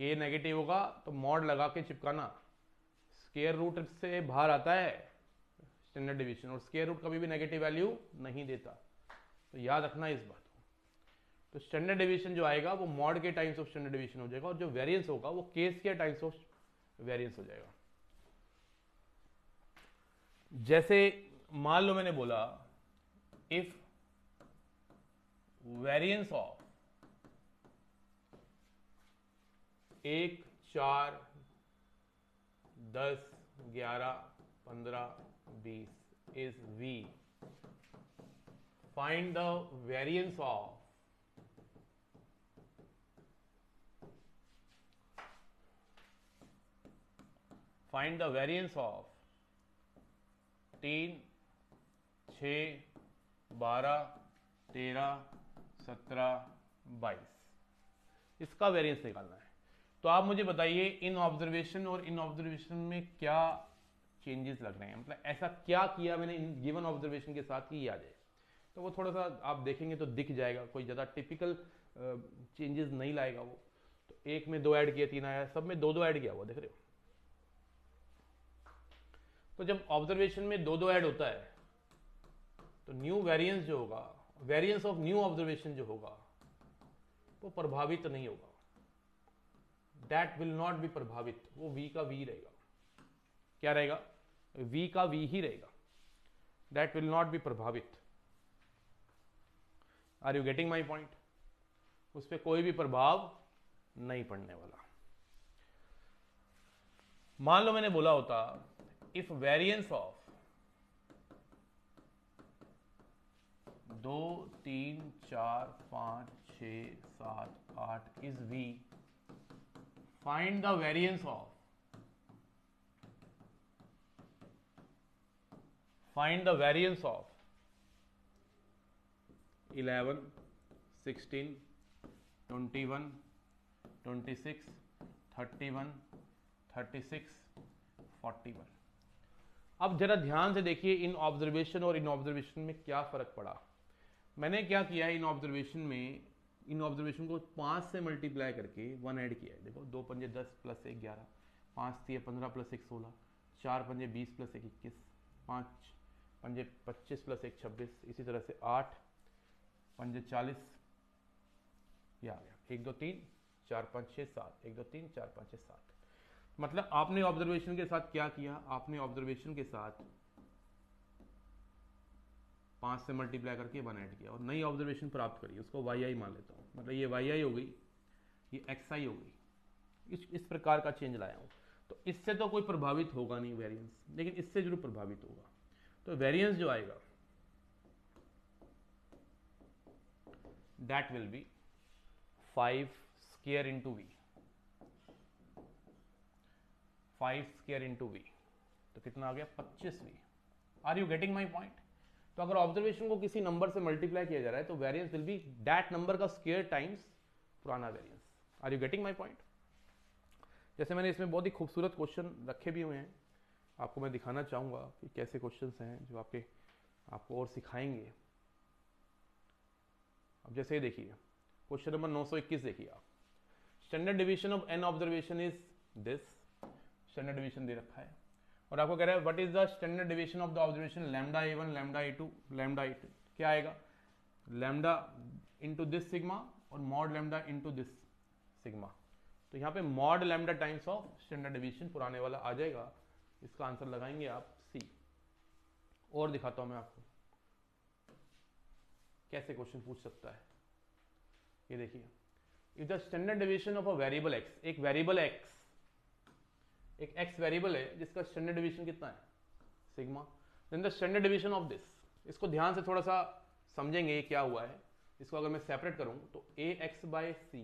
के नेगेटिव होगा तो मॉड लगा के चिपकाना। स्क्वायर रूट से बाहर आता है स्टैंडर्ड डिवीजन और स्क्वायर रूट कभी भी नेगेटिव वैल्यू नहीं देता, तो याद रखना इस बात को। तो स्टैंडर्ड डिवीजन जो आएगा वो मॉड के टाइम्स ऑफ स्टैंडर्ड डिवीजन हो जाएगा और जो वेरिएंस होगा वो के स्क्वायर टाइम्स ऑफ वेरिएंस हो जाएगा। जैसे मान लो मैंने बोला if variance of 1 4 10 11 15 20 is V, find the variance of find the variance of 3 6 12 13 17 22, इसका वेरिएंस निकालना है। तो आप मुझे बताइए इन ऑब्जर्वेशन और इन ऑब्जर्वेशन में क्या चेंजेस लग रहे हैं, मतलब ऐसा क्या किया मैंने इन गिवन ऑब्जर्वेशन के साथ कि ये आ जाए। तो वो थोड़ा सा आप देखेंगे तो दिख जाएगा, कोई ज़्यादा टिपिकल चेंजेस नहीं लाएगा वो। तो एक में 2 ऐड किया, 3 आया, सब में 2-2 ऐड किया हुआ, देख रहे हो। तो जब ऑब्जर्वेशन में 2-2 ऐड होता है तो न्यू वेरिएंस जो होगा, वेरिएंस ऑफ न्यू ऑब्जर्वेशन जो होगा वो प्रभावित नहीं होगा, दैट विल नॉट बी प्रभावित, वो वी का वी रहेगा। क्या रहेगा? वी का वी ही रहेगा, दैट विल नॉट बी प्रभावित। Are you getting my point? उस पर कोई भी प्रभाव नहीं पड़ने वाला। मान लो मैंने बोला होता if variance of 2, 3, 4, 5, 6, 7, 8 is V. Find the variance of 11, 16, 21, 26, 31, 36, 41। अब जरा ध्यान से देखिए इन ऑब्जर्वेशन और इन ऑब्जर्वेशन में क्या फर्क पड़ा। मैंने क्या किया है, इन ऑब्जर्वेशन को 5 से मल्टीप्लाई करके 1 ऐड किया है। देखो 2 पंजे 10 प्लस 1 11, 5 3 15 प्लस 1 16, 4 पंजे 20 प्लस 1 21, 5 पंजे 25 प्लस 1 26, इसी तरह से 8 पंजे 40, ये आ गया 1 2 3 4 5 6 7, 1 2 3 4 5 6 7। मतलब आपने ऑब्जर्वेशन के साथ क्या किया, आपने ऑब्जर्वेशन के साथ 5 से मल्टीप्लाई करके 1 ऐड किया और नई ऑब्जर्वेशन प्राप्त करी, उसको वाई आई मान लेता हूँ, मतलब ये वाई आई हो गई, ये एक्स आई हो गई। इस प्रकार का चेंज लाया हूँ। तो इससे तो कोई प्रभावित होगा नहीं वेरिएंस, लेकिन इससे जरूर प्रभावित होगा। तो वेरिएंस जो आएगा that will be 5 square into V, 5 square into V, तो कितना आ गया 25V। Are you getting my point? तो अगर ऑब्जर्वेशन को किसी नंबर से मल्टीप्लाई किया जा रहा है तो variance will be that number का स्क्वायर टाइम्स पुराना variance. Are you getting my point? जैसे मैंने इसमें बहुत ही खूबसूरत क्वेश्चन रखे भी हुए हैं, आपको मैं दिखाना चाहूंगा कि कैसे क्वेश्चंस हैं जो आपको और सिखाएंगे। अब जैसे ये देखिए क्वेश्चन नंबर 921 देखिए आप, standard division of an observation is this, standard division दे रखा है और आपको कह रहा है what is the standard division of the observation lambda A1 lambda A2 lambda A2। क्या आएगा? लैम्डा इंटू दिस सिग्मा और mod lambda into this sigma. तो यहाँ पे mod lambda times of standard division पुराने वाला आ जाएगा। इसका आंसर लगाएंगे आप सी। और दिखाता हूं मैं आपको कैसे क्वेश्चन पूछ सकता है। ये देखिए, if the standard division of a variable X, एक वेरिएबल एक्स, एक एक्स वेरिएबल है जिसका स्टैंडर्ड डिवीजन कितना है sigma, then the standard division of this. इसको ध्यान से थोड़ा सा समझेंगे ये क्या हुआ है। इसको अगर मैं सेपरेट करूं तो A X by C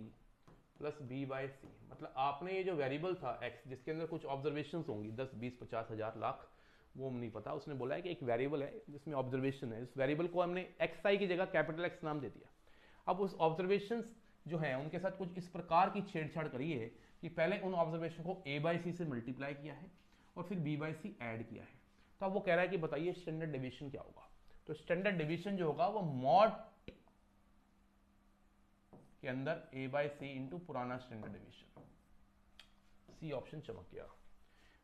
plus B by C, मतलब आपने ये जो वेरिएबल था एक्स जिसके अंदर कुछ ऑब्जर्वेशन होंगी 10 20 50 हजार लाख, वो नहीं पता, उसने बोला है कि एक वेरिएबल है जिसमें ऑब्जर्वेशन है, इस वेरिएबल को हमने एक्स आई की जगह कैपिटल एक्स नाम दे दिया। अब उस ऑब्जर्वेशन जो है उनके साथ कुछ इस प्रकार की छेड़छाड़ करी है कि पहले उन ऑब्जर्वेशन को a बाई सी से मल्टीप्लाई किया है और फिर b बाई सी ऐड किया है। तो अब वो कह रहा है कि बताइए स्टैंडर्ड डिवीजन क्या होगा। तो स्टैंडर्ड डिवीजन जो होगा वो मॉड के अंदर a बाई सी इंटू पुराना स्टैंडर्ड डिवीजन, सी ऑप्शन चमक गया।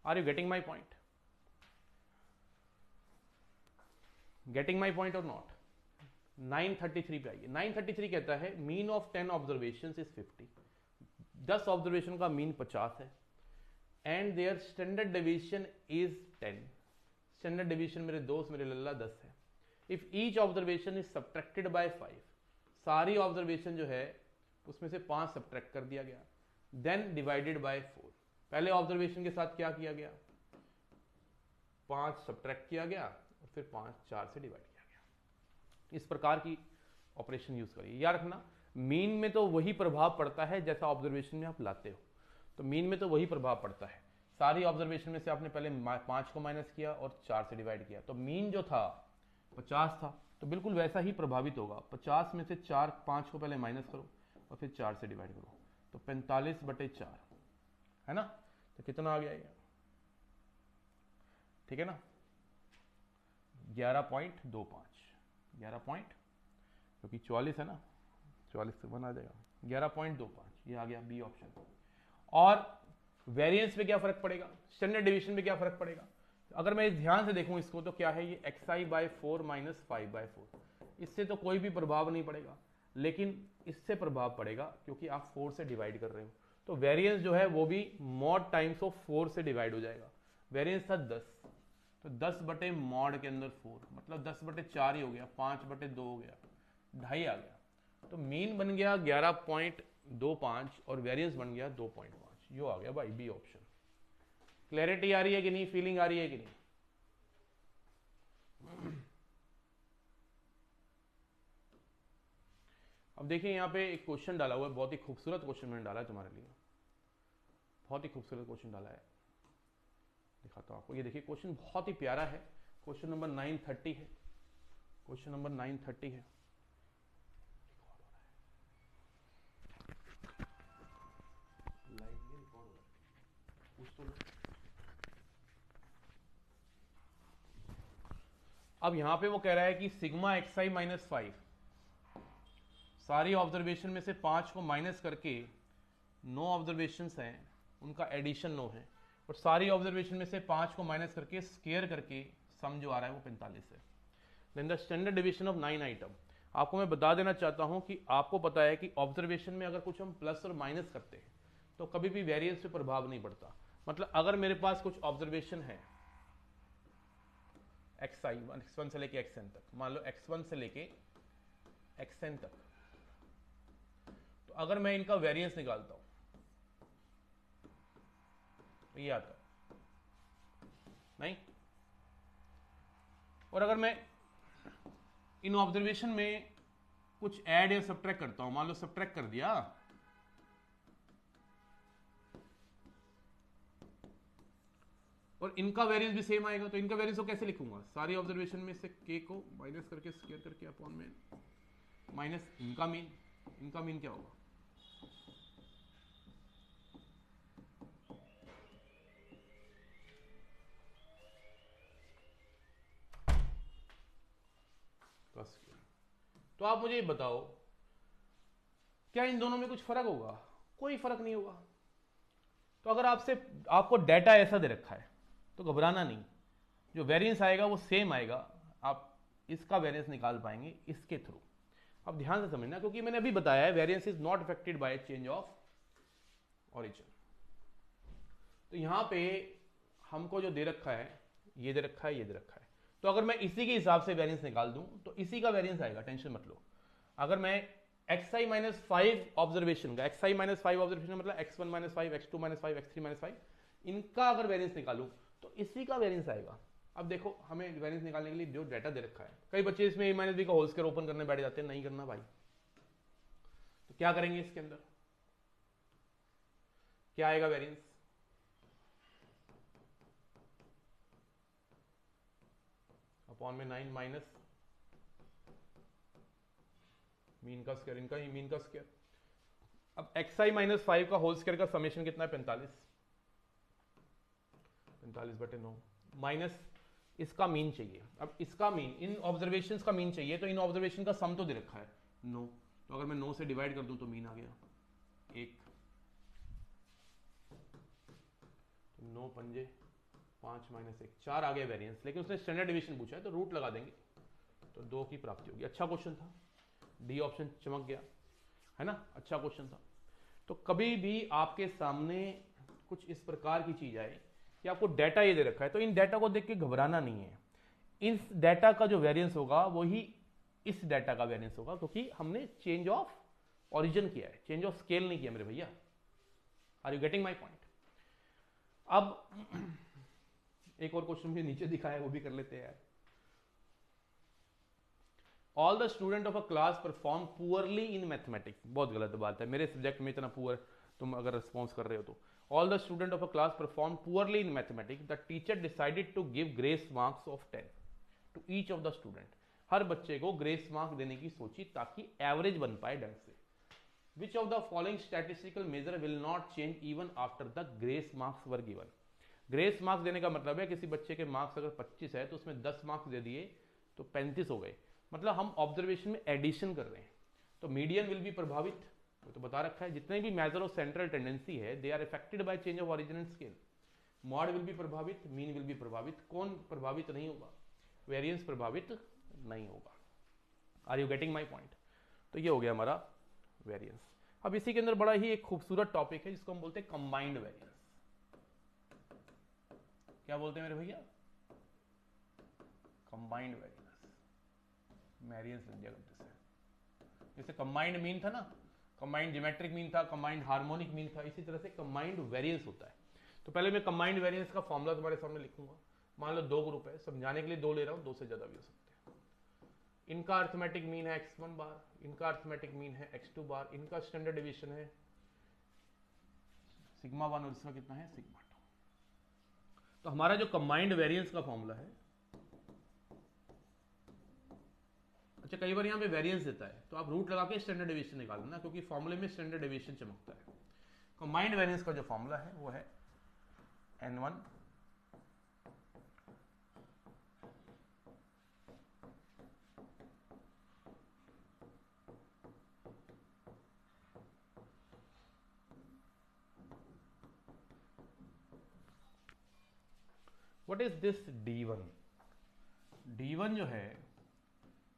Are you getting my point? Getting my point और नॉट? 933 पे आइए। 933 कहता है mean of 10 observation is 50, 10 observation का मीन 50 है and their standard division is 10। Standard division मेरे दोस्त मेरे लल्ला 10 है। If each observation is subtracted by 5, सारी ऑब्जर्वेशन जो है उसमें से 5 सब्ट्रैक्ट कर दिया गया, देन डिवाइडेड बाय 4। पहले ऑब्जर्वेशन के साथ क्या किया गया, 5 सब्ट्रैक्ट किया गया और फिर 5 4 से डिवाइड किया गया। इस प्रकार की ऑपरेशन यूज करिए। याद रखना मीन में तो वही प्रभाव पड़ता है जैसा ऑब्जर्वेशन में आप लाते हो, तो मीन में तो वही प्रभाव पड़ता है। सारी ऑब्जर्वेशन में से आपने पहले 5 को माइनस किया और 4 से डिवाइड किया, तो मीन जो था 50 था, तो बिल्कुल वैसा ही प्रभावित होगा। 50 में से 5 को पहले माइनस करो और फिर 4 से डिवाइड करो, तो 45/4 है ना। तो कितना आ गया ये, ठीक है ना, 11.25, 11 पॉइंट, क्योंकि 44 है ना, 44 से 1 आ जाएगा, 11.25, ये आ गया बी ऑप्शन। और वेरिएंस पे क्या फर्क पड़ेगा, स्टैंडर्ड डिवीजन पे क्या फर्क पड़ेगा, अगर मैं ध्यान से देखूं इसको तो क्या है, ये xi/4 माइनस 5/4, इससे तो कोई भी प्रभाव नहीं पड़ेगा, लेकिन इससे प्रभाव पड़ेगा क्योंकि आप 4 से डिवाइड कर रहे हो, तो वेरिएंस जो है वो भी मॉड टाइम्स ऑफ 4 से डिवाइड हो जाएगा। वेरिएंस था 10, तो 10 बटे मॉड के अंदर 4, मतलब 10 बटे 4 ही हो गया, 5 बटे 2 हो गया, 2.5 आ गया, तो मीन बन गया 11.25 और वेरिएंस बन गया 2.5, यो आ गया भाई बी ऑप्शन। क्लैरिटी आ रही है कि नहीं, फीलिंग आ रही है कि नहीं? अब देखिए यहाँ पे एक क्वेश्चन डाला हुआ है, बहुत ही खूबसूरत क्वेश्चन मैंने डाला है तुम्हारे लिए, बहुत ही खूबसूरत क्वेश्चन डाला है, दिखाता हूँ आपको। ये देखिए क्वेश्चन बहुत ही प्यारा है, क्वेश्चन नंबर 930 है, क्वेश्चन नंबर 930 है। अब यहां पे वो कह रहा है कि सिग्मा xi माइनस 5, सारी ऑब्जर्वेशन में से 5 को माइनस करके 9 ऑब्जर्वेशंस हैं, उनका एडिशन 9 है, और सारी ऑब्जर्वेशन में से 5 को माइनस करके स्केयर करके सम जो आ रहा है वो 45 है। Then the standard division of 9 item. आपको मैं बता देना चाहता हूं कि आपको पता है कि ऑब्जर्वेशन में अगर कुछ हम प्लस और माइनस करते हैं तो कभी भी वेरिएंस पे प्रभाव नहीं पड़ता। मतलब अगर मेरे पास कुछ ऑब्जर्वेशन है x1 से लेके xn तक, मान लो x1 से लेके xn तक, तो अगर मैं इनका वेरिएंस निकालता हूं तो ये आता नहीं, और अगर मैं इन ऑब्जर्वेशन में कुछ ऐड या सब्ट्रैक्ट करता हूं, मान लो सब्ट्रैक्ट कर दिया, और इनका वेरिएंस भी सेम आएगा, तो इनका वेरिएंस को कैसे लिखूंगा, सारी ऑब्जर्वेशन में से k को माइनस करके स्क्वायर करके अपॉन में माइनस इनका मीन, इनका मीन क्या होगा, तो आप मुझे बताओ क्या इन दोनों में कुछ फर्क होगा, कोई फर्क नहीं होगा। तो अगर आपको डाटा ऐसा दे रखा है तो घबराना नहीं, जो वेरिएंस आएगा वो सेम आएगा, आप इसका वेरिएंस निकाल पाएंगे इसके थ्रू। अब ध्यान से समझना, क्योंकि मैंने अभी बताया है variance is not affected by change of origin. तो यहां पे हमको जो दे रखा है, ये दे रखा है, ये दे रखा है, तो अगर मैं इसी के हिसाब से वेरिएंस निकाल दूं तो इसी का वेरिएंस आएगा, टेंशन मत लो। अगर मैं xi माइनस 5 ऑब्जर्वेशन का, xi माइनस 5 ऑब्जर्वेशन मतलब x1 minus 5, x2 minus 5, x3 minus 5, इनका अगर वेरिएंस निकालूं तो इसी का वेरिएंस आएगा। अब देखो हमें वेरिएंस निकालने के लिए जो डाटा दे रखा है, कई बच्चे इसमें a माइनस बी का होल स्क्वायर ओपन करने बैठ जाते हैं, नहीं करना भाई। तो क्या करेंगे, इसके अंदर क्या आएगा वेरिएंस, अपॉन में 9 माइनस मीन का स्क्वायर, इनका ही मीन का स्क्वायर। अब xi माइनस 5 का होल स्क्वायर का समेशन कितना है, 45 बटे 9 माइनस इसका मीन चाहिए। अब इसका मीन, इन ऑब्जर्वेशंस का मीन चाहिए, तो इन ऑब्जर्वेशन का सम तो दे रखा है 9, तो अगर मैं 9 से डिवाइड कर दूं तो मीन आ गया 1, तो 9 पंजे 5 माइनस 1, 4 आ गया वेरिएंस। लेकिन उसने स्टैंडर्ड डिवीजन पूछा है तो रूट लगा देंगे तो 2 की प्राप्ति होगी। अच्छा क्वेश्चन था, डी ऑप्शन चमक गया, है ना, अच्छा क्वेश्चन था। तो कभी भी आपके सामने कुछ इस प्रकार की चीज आए कि आपको डाटा ये दे रखा है, तो इन डाटा को देख के घबराना नहीं है। इस डाटा का जो वेरिएंस होगा वही इस डाटा का वेरिएंस होगा, क्योंकि हमने चेंज ऑफ ओरिजिन किया है, चेंज ऑफ स्केल नहीं किया मेरे भैया। Are you getting my point? अब एक और क्वेश्चन भी नीचे दिखा है, वो भी कर लेते हैं यार। All the student of a class perform poorly in mathematics, बहुत गलत बात है, मेरे सब्जेक्ट में इतना पुअर तुम अगर रिस्पॉन्स कर रहे हो तो। All the student of a class perform poorly in mathematics, the teacher decided to give grace marks of 10 to each of the student. हर बच्चे को ग्रेस मार्क देने की सोची ताकि एवरेज बन पाए ढंग से। Which of the following statistical measure will not change even after the grace marks were given. Grace marks देने का मतलब है किसी बच्चे के मार्क्स अगर 25 है तो उसमें 10 मार्क्स दे दिए तो 35 हो गए, मतलब हम ऑब्जर्वेशन में एडिशन कर रहे हैं। तो मीडियन विल बी प्रभावित, तो बता रखा है जितने भी मेजर ऑफ सेंट्रल टेंडेंसी है they are affected by change of origin and scale. Mode will be प्रभावित, मीन विल बी प्रभावित, कौन प्रभावित नहीं होगा? वेरिएंस प्रभावित नहीं होगा। Are you getting my point? तो ये हो गया हमारा वेरिएंस। अब इसी के अंदर बड़ा ही एक खूबसूरत टॉपिक है जिसको हम बोलते हैं कंबाइंड वेरिएंस। क्या बोलते हैं मेरे भैया? Combined variance. वेरिएंस लग गया गलती से। जैसे कंबाइंड मीन था ना, कंबाइंड ज्योमेट्रिक मीन था, कंबाइंड हार्मोनिक मीन था, इसी तरह से कंबाइंड वेरिएंस होता है। तो पहले मैं कंबाइंड वेरिएंस का फॉर्मूला तुम्हारे सामने लिखूंगा। मान लो 2 ग्रुप है, समझाने के लिए 2 ले रहा हूं, 2 से ज्यादा भी हो सकते हैं। इनका अर्थमेटिक मीन है x1 बार, इनका अर्थमेटिक मीन है x2 बार, इनका स्टैंडर्ड डिवीजन है सिग्मा 1 और इसका कितना है सिग्मा 2। तो हमारा जो कंबाइंड वेरिएंस का फॉर्मूला है, अच्छा कई बार यहां पे वेरिएंस देता है तो आप रूट लगा के स्टैंडर्ड डिवीजन निकाल देना, क्योंकि फॉर्मूले में स्टैंडर्ड डिवीजन चमकता है। कंबाइंड वेरिएंस का जो फॉर्मूला है वो है n1 what is this d1? d1 जो है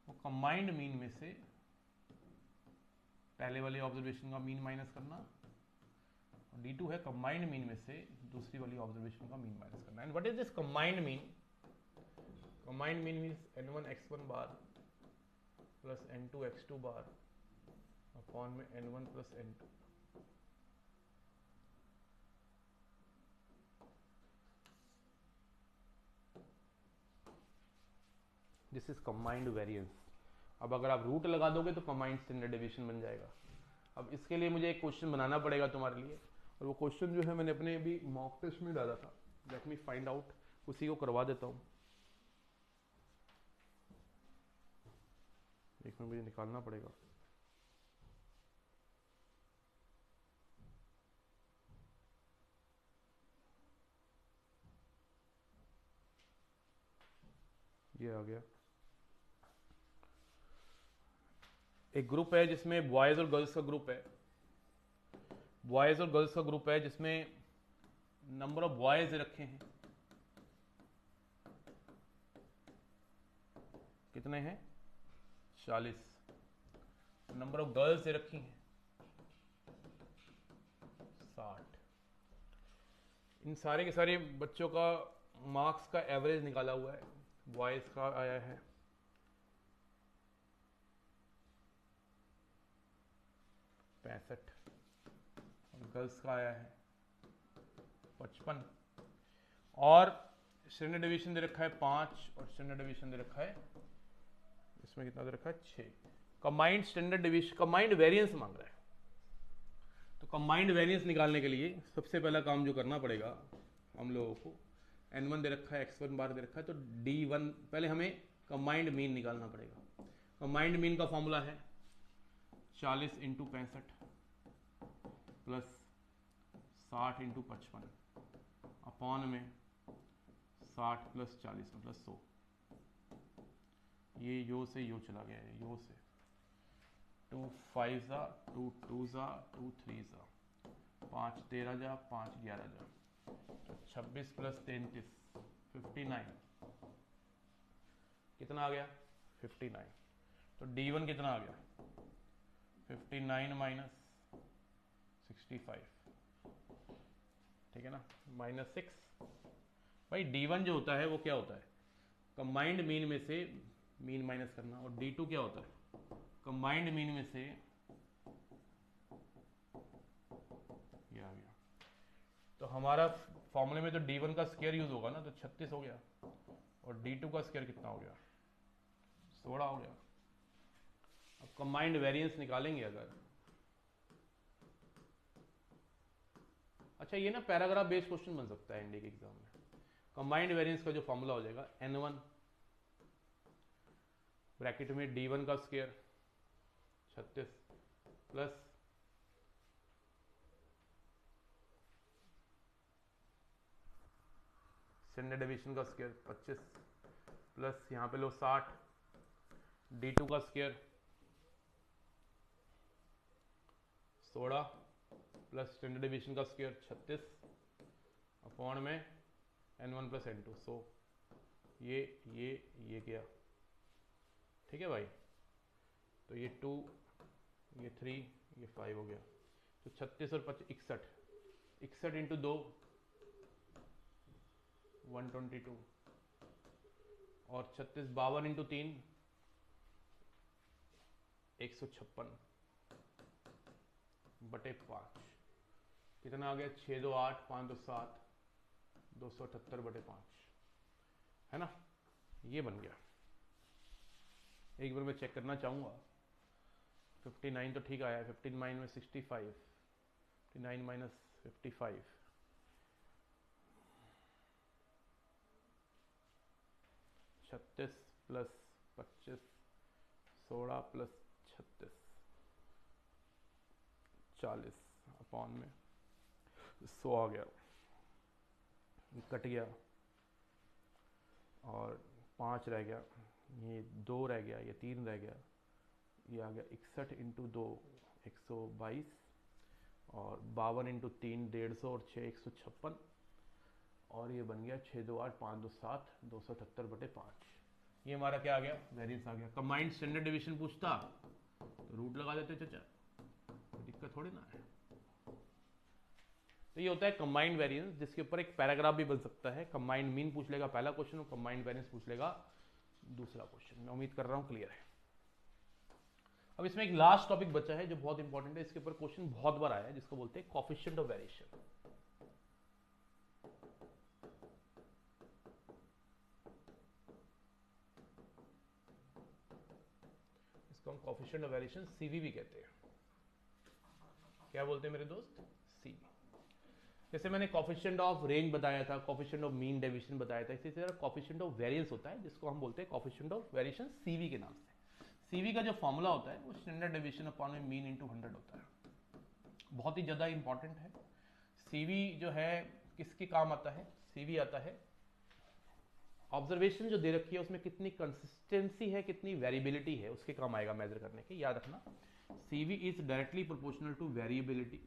वो कंबाइंड मीन में से पहले वाले ऑब्जर्वेशन का मीन माइनस करना, और d2 है कंबाइंड मीन में से दूसरी वाली ऑब्जर्वेशन का मीन माइनस करना। And what is this combined mean? Combined mean means n1 x1 bar plus n2 x2 bar upon में n1 plus n2। This is combined variance. अब अगर आप रूट लगा दोगे तो कंबाइंड स्टैंडर्ड डिवीजन बन जाएगा। अब इसके लिए मुझे एक क्वेश्चन बनाना पड़ेगा तुम्हारे लिए, और वो क्वेश्चन जो है मैंने अपने भी मॉक टेस्ट में डाला था। लेट मी फाइंड आउट, उसी को करवा देता हूँ। एक मिनट मुझे निकालना पड़ेगा। ये आ गया। एक ग्रुप है जिसमें बॉयज और गर्ल्स का ग्रुप है, बॉयज और गर्ल्स का ग्रुप है जिसमें नंबर ऑफ बॉयज रखे हैं कितने हैं 40, नंबर ऑफ गर्ल्स रखी हैं 60। इन सारे के सारे बच्चों का मार्क्स का एवरेज निकाला हुआ है। बॉयज का आया है 65 और गर्ल्स का आया है 55, और स्टैंडर्ड डिवीजन दे रखा है 5 और स्टैंडर्ड डिवीजन दे रखा है, इसमें कितना दे रखा है 6। Combined standard division, combined variance मांग रहा है। तो कंबाइंड वेरिएंस निकालने के लिए सबसे पहला काम जो करना पड़ेगा हम लोगों को, n1 दे रखा है x1 बार दे रखा है, तो d1 पहले हमें कंबाइंड मीन निकालना पड़ेगा। कंबाइंड मीन का फॉर्मूला है 40 इंटू 65 प्लस 60 इंटू 55 अपॉन में 60 प्लस 40 मतलब 100। ये यो से यो चला गया है, यो से 2 5 जा 2 2 जा 2 3 जा 5 13 जा 5 11 जा, तो 26 प्लस 33 59 कितना आ गया 59। तो d1 कितना आ गया 59 माइनस 65, ठीक है ना, -6। भाई d1 जो होता है वो क्या होता है कंबाइंड मीन में से मीन माइनस करना, और d2 क्या होता है कंबाइंड मीन में से, ये आ गया। तो हमारा फॉर्मूले में तो d1 का स्क्वायर यूज होगा ना, तो 36 हो गया, और d2 का स्क्वायर कितना हो गया 16 हो गया। अब कंबाइंड वेरिएंस निकालेंगे अगर, अच्छा ये ना पैराग्राफ बेस्ड क्वेश्चन बन सकता है एनडी के एग्जाम में। कंबाइंड वेरिएंस का जो फॉर्मूला हो जाएगा n1 ब्रैकेट में d1 का स्क्वायर 36 प्लस स्टैंडर्ड डेविएशन का स्क्वायर 25 प्लस यहाँ पे लो 60, D2 का स्क्वायर 16 प्लस स्टैंडर्ड डेविएशन का स्क्वायर 36 अपॉन में N1 प्लस N2। सो ये क्या, ठीक है भाई। तो ये 2, ये 3, ये 5 हो गया। तो 36 और 25 61 इंटू 2 122 और 36 52 इंटू 3 156 बटे 5 कितना आ गया 6 2 8 5 2 7 278 बटे 5 है ना। ये बन गया। एक बार मैं चेक करना चाहूँगा 59 तो ठीक आया है, 59 में 65, 59 माइनस 55 36 प्लस 25 16 प्लस 36 40 अपॉन में 100 आ गया, कट गया और 5 रह गया, ये 2 रह गया, ये 3 रह गया, ये आ गया 61 इंटू 2 122 और 52 इंटू 3 150 और 6 156 और ये बन गया 6 2 8 5 2 7 278 बटे 5। ये हमारा क्या आ गया, वेरिएंस आ गया। कंबाइंड स्टैंडर्ड डेविएशन पूछता तो रूट लगा देते चाचा, दिक्कत थोड़ी ना है। तो ये होता है कंबाइंड वेरिएंस, जिसके ऊपर एक पैराग्राफ भी बन सकता है। कंबाइंड मीन पूछ लेगा पहला क्वेश्चन और कंबाइंड वेरिएंस पूछ लेगा दूसरा क्वेश्चन। मैं उम्मीद कर रहा हूं क्लियर है। अब इसमें एक लास्ट टॉपिक बचा है जो बहुत इंपॉर्टेंट है, इसके ऊपर क्वेश्चन बहुत बार आया है, जिसको बोलते हैं कोएफिशिएंट ऑफ वेरिएशन। इसको हम कोएफिशिएंट ऑफ वेरिएशन सीवी भी कहते हैं। क्या बोलते हैं मेरे दोस्त, सीवी। जैसे मैंने कोएफिशिएंट ऑफ रेंज बताया था, कोएफिशिएंट ऑफ मीन डेविएशन बताया था, इसी तरह कोएफिशिएंट ऑफ वेरिएंस होता है, जिसको हम बोलते हैं कोएफिशिएंट ऑफ वेरिएशन सीवी के नाम से। सीवी का जो फॉर्मूला होता है वो स्टैंडर्ड डेविएशन अपॉन में मीन इंटू 100 होता है। बहुत ही ज़्यादा इंपॉर्टेंट है। सीवी जो है किसके काम आता है, सीवी आता है ऑब्जर्वेशन जो दे रखी है उसमें कितनी कंसिस्टेंसी है, कितनी वेरिएबिलिटी है, उसके काम आएगा मेजर करने के। याद रखना, CV is directly proportional to variability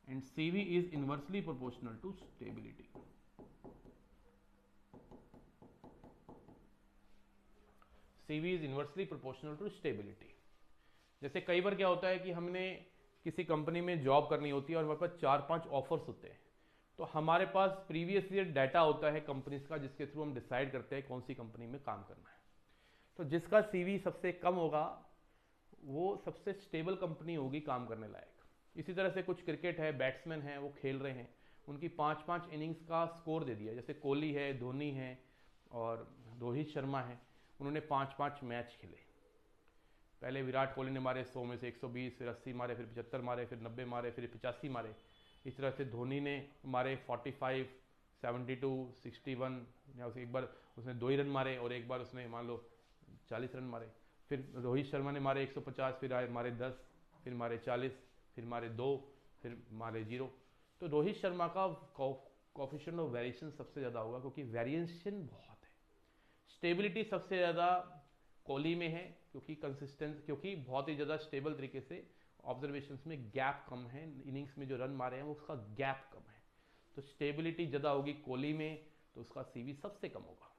and CV is inversely proportional to stability. CV is inversely proportional to stability. जैसे कई बार क्या होता है कि हमने किसी कंपनी में जॉब करनी होती है और हमारे पास 4-5 ऑफर्स होते हैं, तो हमारे पास प्रीवियस ईयर डाटा होता है कंपनीज का, जिसके थ्रू हम डिसाइड करते हैं कौन सी कंपनी में काम करना है। तो जिसका CV सबसे कम होगा वो सबसे स्टेबल कंपनी होगी काम करने लायक। इसी तरह से कुछ क्रिकेट है, बैट्समैन हैं, वो खेल रहे हैं, उनकी 5-5 इनिंग्स का स्कोर दे दिया। जैसे कोहली है, धोनी है और रोहित शर्मा है, उन्होंने 5-5 मैच खेले। पहले विराट कोहली ने मारे 100 में से 120, फिर 80 मारे, फिर 75 मारे, फिर 90 मारे, फिर 85 मारे। इस तरह से धोनी ने मारे 45, 72, 61, या एक बार उसने 2 ही रन मारे और एक बार उसने मान लो 40 रन मारे। फिर रोहित शर्मा ने मारे 150, फिर मारे 10, फिर मारे 40, फिर मारे 2, फिर मारे 0। तो रोहित शर्मा का कोएफिशिएंट ऑफ वेरिएशन सबसे ज़्यादा होगा, क्योंकि वेरिएशन बहुत है। स्टेबिलिटी सबसे ज़्यादा कोहली में है, क्योंकि बहुत ही ज़्यादा स्टेबल तरीके से ऑब्जर्वेशंस में गैप कम है, इनिंग्स में जो रन मारे हैं वो उसका गैप कम है। तो स्टेबिलिटी ज़्यादा होगी कोहली में, तो उसका सीवी सबसे कम होगा।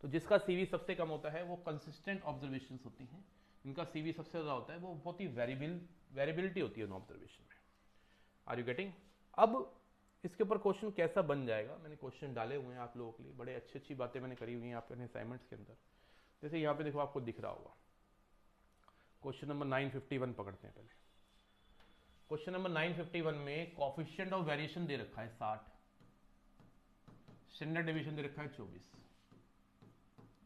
तो जिसका सीवी सबसे कम होता है वो कंसिस्टेंट ऑब्जर्वेशंस होती हैं, इनका सीवी सबसे ज़्यादा होता है, वो बहुत ही वेरिएबिलिटी होती है उन ऑब्जर्वेशन में। Are you getting? अब इसके ऊपर क्वेश्चन कैसा बन जाएगा, मैंने क्वेश्चन डाले हुए हैं आप लोगों के लिए, बड़े अच्छी बातें मैंने करी हुई हैं आपके असाइनमेंट्स के अंदर। जैसे यहाँ पे देखो, आपको दिख रहा होगा क्वेश्चन नंबर 951 पकड़ते हैं पहले। क्वेश्चन नंबर 951 में कोएफिशिएंट ऑफ वेरिएशन दे रखा है 60, स्टैंडर्ड डेविएशन दे रखा है 24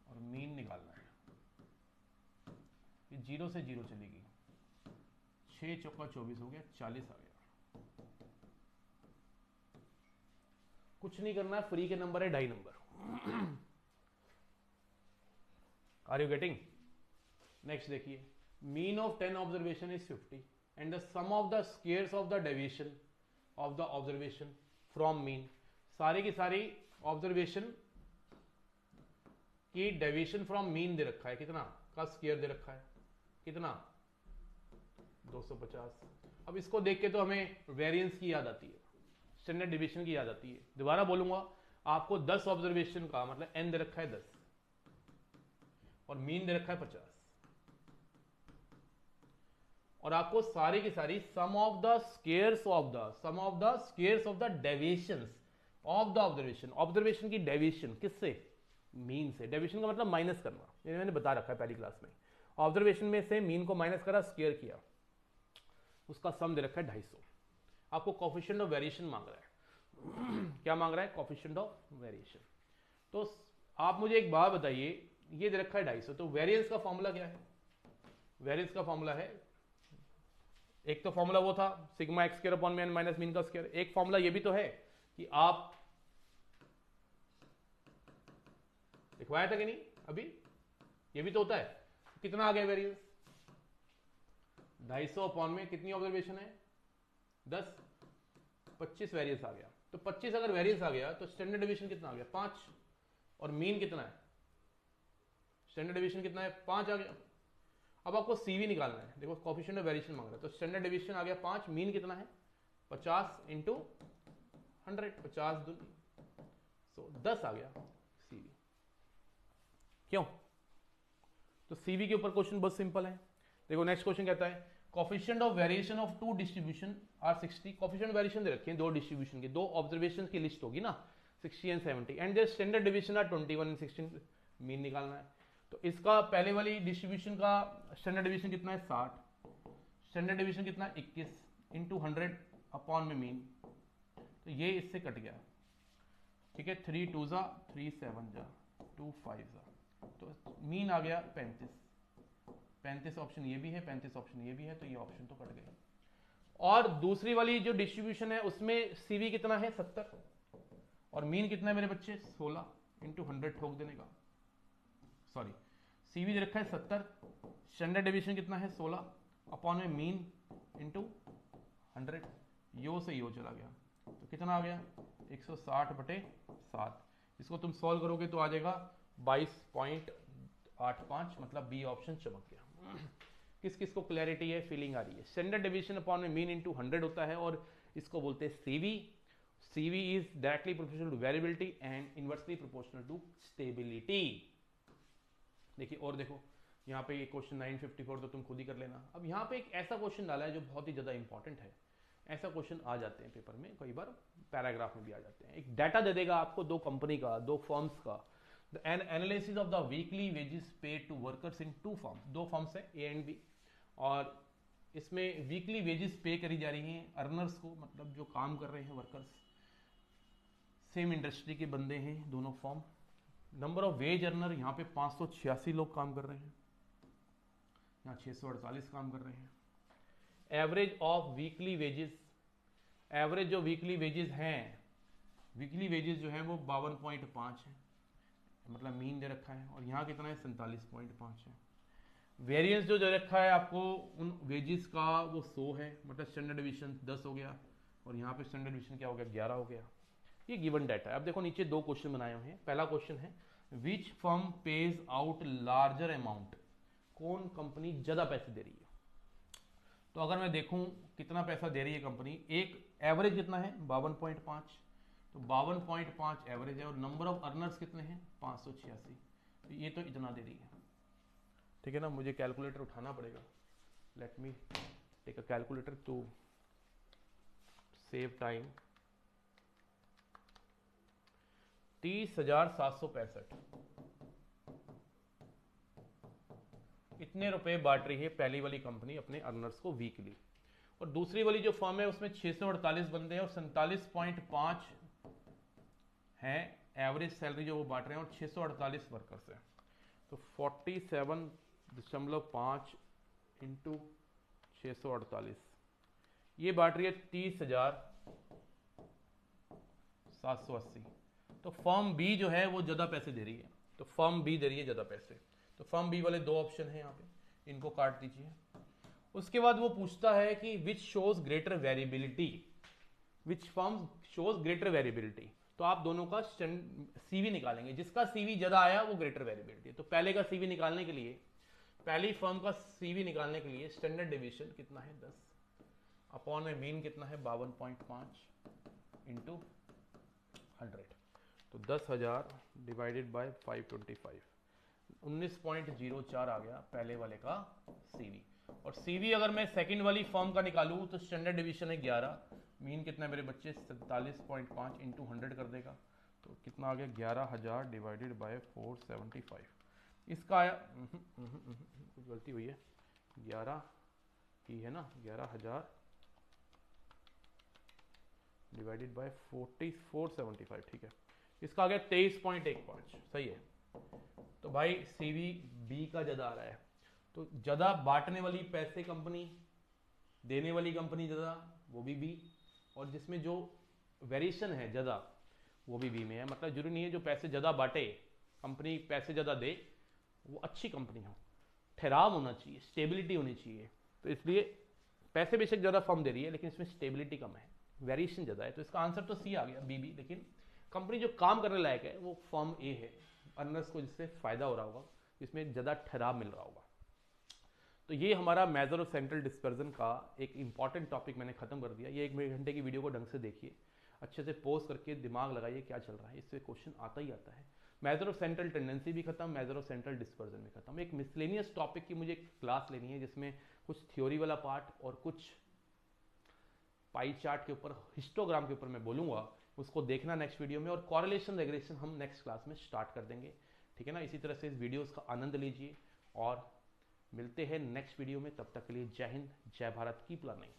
और मीन निकालना है। ये 0 से 0 चलेगी, 6 चौका 24 हो गया, 40 आ गया। कुछ नहीं करना, फ्री के नंबर है 2.5 number. Are you getting? Next देखिए, mean of 10 observation is 50 and the sum of the squares of the deviation of the observation from mean, सारी की सारी ऑब्जर्वेशन की डेविएशन फ्रॉम मीन दे रखा है, कितना का स्क्वायर दे रखा है, कितना 250। अब इसको देख के तो हमें वेरिएंस की याद आती है, स्टैंडर्ड डिवीजन की याद आती है। दोबारा बोलूंगा, आपको 10 ऑब्जर्वेशन का मतलब एन दे रखा है 10 और मीन दे रखा है 50, और आपको सारी की सारी sum of the squares of the deviations of the observation, observation की डेविएशन किससे, मीन से। डेविएशन का मतलब माइनस करना, ये मैंने बता रखा है पहली क्लास में। ऑब्जर्वेशन में से मीन को माइनस करा, स्क्वायर किया, उसका सम दे रखा है 250। आपको कोफिशिएंट ऑफ वेरिएशन मांग रहा है क्या मांग रहा है, कोफिशिएंट ऑफ वेरिएशन। तो आप मुझे एक बात बताइए, ये दे रखा है 250, तो वेरिएंस का फॉर्मूला क्या है, वेरिएंस का फॉर्मूला है, एक तो फॉर्मूला वो था sigma x square upon N minus mean का स्क्वायर, एक फॉर्मूला ये भी तो है कि आप लिखवाया था कि नहीं अभी, ये भी तो होता है। कितना आ गया वेरिएंस, 250 अपॉन में कितनी ऑब्जर्वेशन है 10, 25 वेरिएंस आ गया। तो 25 अगर वेरिएंस आ गया तो स्टैंडर्ड डिवीजन कितना आ गया 5, और मीन कितना है, स्टैंडर्ड डिवीजन कितना है 5 आ गया। अब आपको सीवी निकालना है, देखो कोफिशिएंट ऑफ वेरिएशन मांग रहा है, तो स्टैंडर्ड डिवीजन आ गया 5, मीन कितना है 50 इंटू 100, 50 दूनी 100, 10 आ गया सीवी। क्यों, तो सीवी के ऊपर क्वेश्चन बहुत सिंपल है। देखो नेक्स्ट क्वेश्चन कहता है coefficient of variation of two distribution are 60, coefficient variation दे रखे हैं दो डिस्ट्रीब्यूशन के, दो ऑब्जर्वेशन की लिस्ट होगी ना 60 and 70, and their standard division are 21 and 16, mean निकालना है। तो इसका पहले वाली डिस्ट्रीब्यूशन का स्टैंडर्ड डिवीजन कितना है 60, स्टैंडर्ड डिवीजन कितना है 21 इंटू 100 अपॉन में मीन, तो ये इससे कट गया, ठीक है, 3 2 जा 3 7 जा 2 5 जा, तो मीन आ गया 35 ऑप्शन ये भी है, 35 ऑप्शन ये भी है, तो ये ऑप्शन तो कट गया। और दूसरी वाली जो डिस्ट्रीब्यूशन है उसमें सीवी कितना है 70 और मीन कितना है मेरे बच्चे 16 इंटू 100 ठोक देने का, सॉरी सीवी दे रखा है 70, स्टैंडर्ड डिवीजन कितना है 16 अपॉन में मीन इंटू 100, यो से यो चला गया, तो कितना आ गया 160/7। इसको तुम सॉल्व करोगे तो आ जाएगा 22.85, मतलब बी ऑप्शन चमक गया। किस किस को क्लैरिटी है, फीलिंग आ रही है। स्टैंडर्ड डिवीजन अपॉन में मीन इंटू 100 होता है और इसको बोलते हैं CV. CV is directly proportional to variability and inversely proportional to stability. देखिए और देखो यहाँ पे ये क्वेश्चन 954 तो तुम खुद ही कर लेना। अब यहाँ पे एक ऐसा क्वेश्चन डाला है जो बहुत ही ज्यादा इंपॉर्टेंट है, ऐसा क्वेश्चन आ जाते हैं पेपर में, कई बार पैराग्राफ में भी आ जाते हैं। एक डाटा दे देगा आपको दो कंपनी का, दो फर्म्स का, an analysis of the weekly wages paid to workers in two firms, दो फर्म्स है ए एंड बी, और इसमें वीकली वेजेस पे करी जा रही हैं अर्नर्स को, मतलब जो काम कर रहे हैं वर्कर्स, सेम इंडस्ट्री के बंदे हैं दोनों firm. Number of ways earner यहाँ पे 586 लोग काम कर रहे हैं, यहाँ 648 काम कर रहे हैं। Average of weekly wages, average जो वीकली वेजेस हैं, वीकली वेजेस जो है वो 52.5 है, मतलब मीन दे रखा है, और यहाँ कितना है 47.5 है। वेरिएंस जो दे रखा है आपको उन वेजेस का वो 100 है, मतलब स्टैंडर्ड डिवीजन 10 हो गया और यहाँ पे स्टैंडर्ड डिवीजन क्या हो गया 11 हो गया। ये गिवन डाटा है। अब देखो नीचे दो क्वेश्चन बनाए हुए हैं। पहला क्वेश्चन है विच firm page out larger amount, कौन कंपनी ज्यादा पैसे दे रही है। तो अगर मैं देखूं कितना पैसा दे रही है कंपनी, एक एवरेज कितना है 52.5, तो 52.5 एवरेज है, और नंबर ऑफ अर्नर्स कितने हैं 586, तो ये तो इतना दे रही है, ठीक है ना। मुझे कैलकुलेटर उठाना पड़ेगा, let me take a calculator to save time. 30,765 इतने रुपए बांट रही है पहली वाली कंपनी अपने अर्नर्स को वीकली, और दूसरी वाली जो फर्म है उसमें 648 बंदे हैं और 47.5 है एवरेज सैलरी जो वो बांट रहे हैं, और 648 वर्कर्स हैं, तो 47.5 इंटू 648 ये बांट रही है 30,780। तो फर्म बी जो है वो ज्यादा पैसे दे रही है, तो फर्म बी दे रही है ज्यादा पैसे, तो फर्म बी वाले दो ऑप्शन है यहाँ पे, इनको काट दीजिए। उसके बाद वो पूछता है कि which shows greater variability, which firm shows greater variability. तो आप दोनों का सीवी निकालेंगे, जिसका सीवी ज्यादा आया वो ग्रेटर वेरिएबिलिटी। तो पहले का सीवी निकालने के लिए, पहली फर्म का सीवी निकालने के लिए स्टैंडर्ड डिवीजन कितना है 10 अपॉन में मीन कितना है 52.5 इंटू 100। तो 10,000 डिवाइडेड बाय 525, 19.04 आ गया पहले वाले का सीवी। और सीवी अगर मैं सेकंड वाली फर्म का निकालूं तो स्टैंडर्ड डिवीजन है 11, मीन कितना है मेरे बच्चे 47.5 इंटू 100 कर देगा। तो कितना आ गया 11,000 डिवाइडेड बाय 475। इसका आया कुछ गलती हुई है, 11 ही है ना, 11,000 डिवाइडेड बाय 475, ठीक है। इसका आ गया 23.15, सही है। तो भाई सीवी बी का ज्यादा आ रहा है, तो ज्यादा बांटने वाली पैसे कंपनी, देने वाली कंपनी ज्यादा, वो भी बी, और जिसमें जो वेरिएशन है ज्यादा वो भी बी में है। मतलब जरूरी नहीं है जो पैसे ज्यादा बांटे कंपनी पैसे ज्यादा दे वो अच्छी कंपनी हो, ठहराव होना चाहिए, स्टेबिलिटी होनी चाहिए। तो इसलिए पैसे बेशक ज्यादा फर्म दे रही है लेकिन इसमें स्टेबिलिटी कम है, वेरिएशन ज्यादा है। तो इसका आंसर तो सी आ गया बी बी। लेकिन कंपनी जो काम करने लायक है वो फर्म ए है, अर्नर्स को जिससे फायदा हो रहा होगा, जिसमें ज्यादा ठहराव मिल रहा होगा। तो ये हमारा मेजर ऑफ सेंट्रल डिस्पर्जन का एक इंपॉर्टेंट टॉपिक मैंने खत्म कर दिया। ये 1 घंटे की वीडियो को ढंग से देखिए, अच्छे से पॉज करके दिमाग लगाइए क्या चल रहा है, इससे क्वेश्चन आता ही आता है। मेजर ऑफ सेंट्रल टेंडेंसी भी खत्म, मेजर ऑफ सेंट्रल डिस्पर्जन भी खत्म। एक मिसलेनियस टॉपिक की मुझे क्लास लेनी है जिसमें कुछ थ्योरी वाला पार्ट और कुछ पाई चार्ट के ऊपर, हिस्टोग्राम के ऊपर मैं बोलूंगा, उसको देखना नेक्स्ट वीडियो में। और कॉरेलेशन रेग्रेशन हम नेक्स्ट क्लास में स्टार्ट कर देंगे, ठीक है ना। इसी तरह से इस वीडियोस का आनंद लीजिए और मिलते हैं नेक्स्ट वीडियो में। तब तक के लिए जय हिंद, जय भारत, कीप लर्निंग।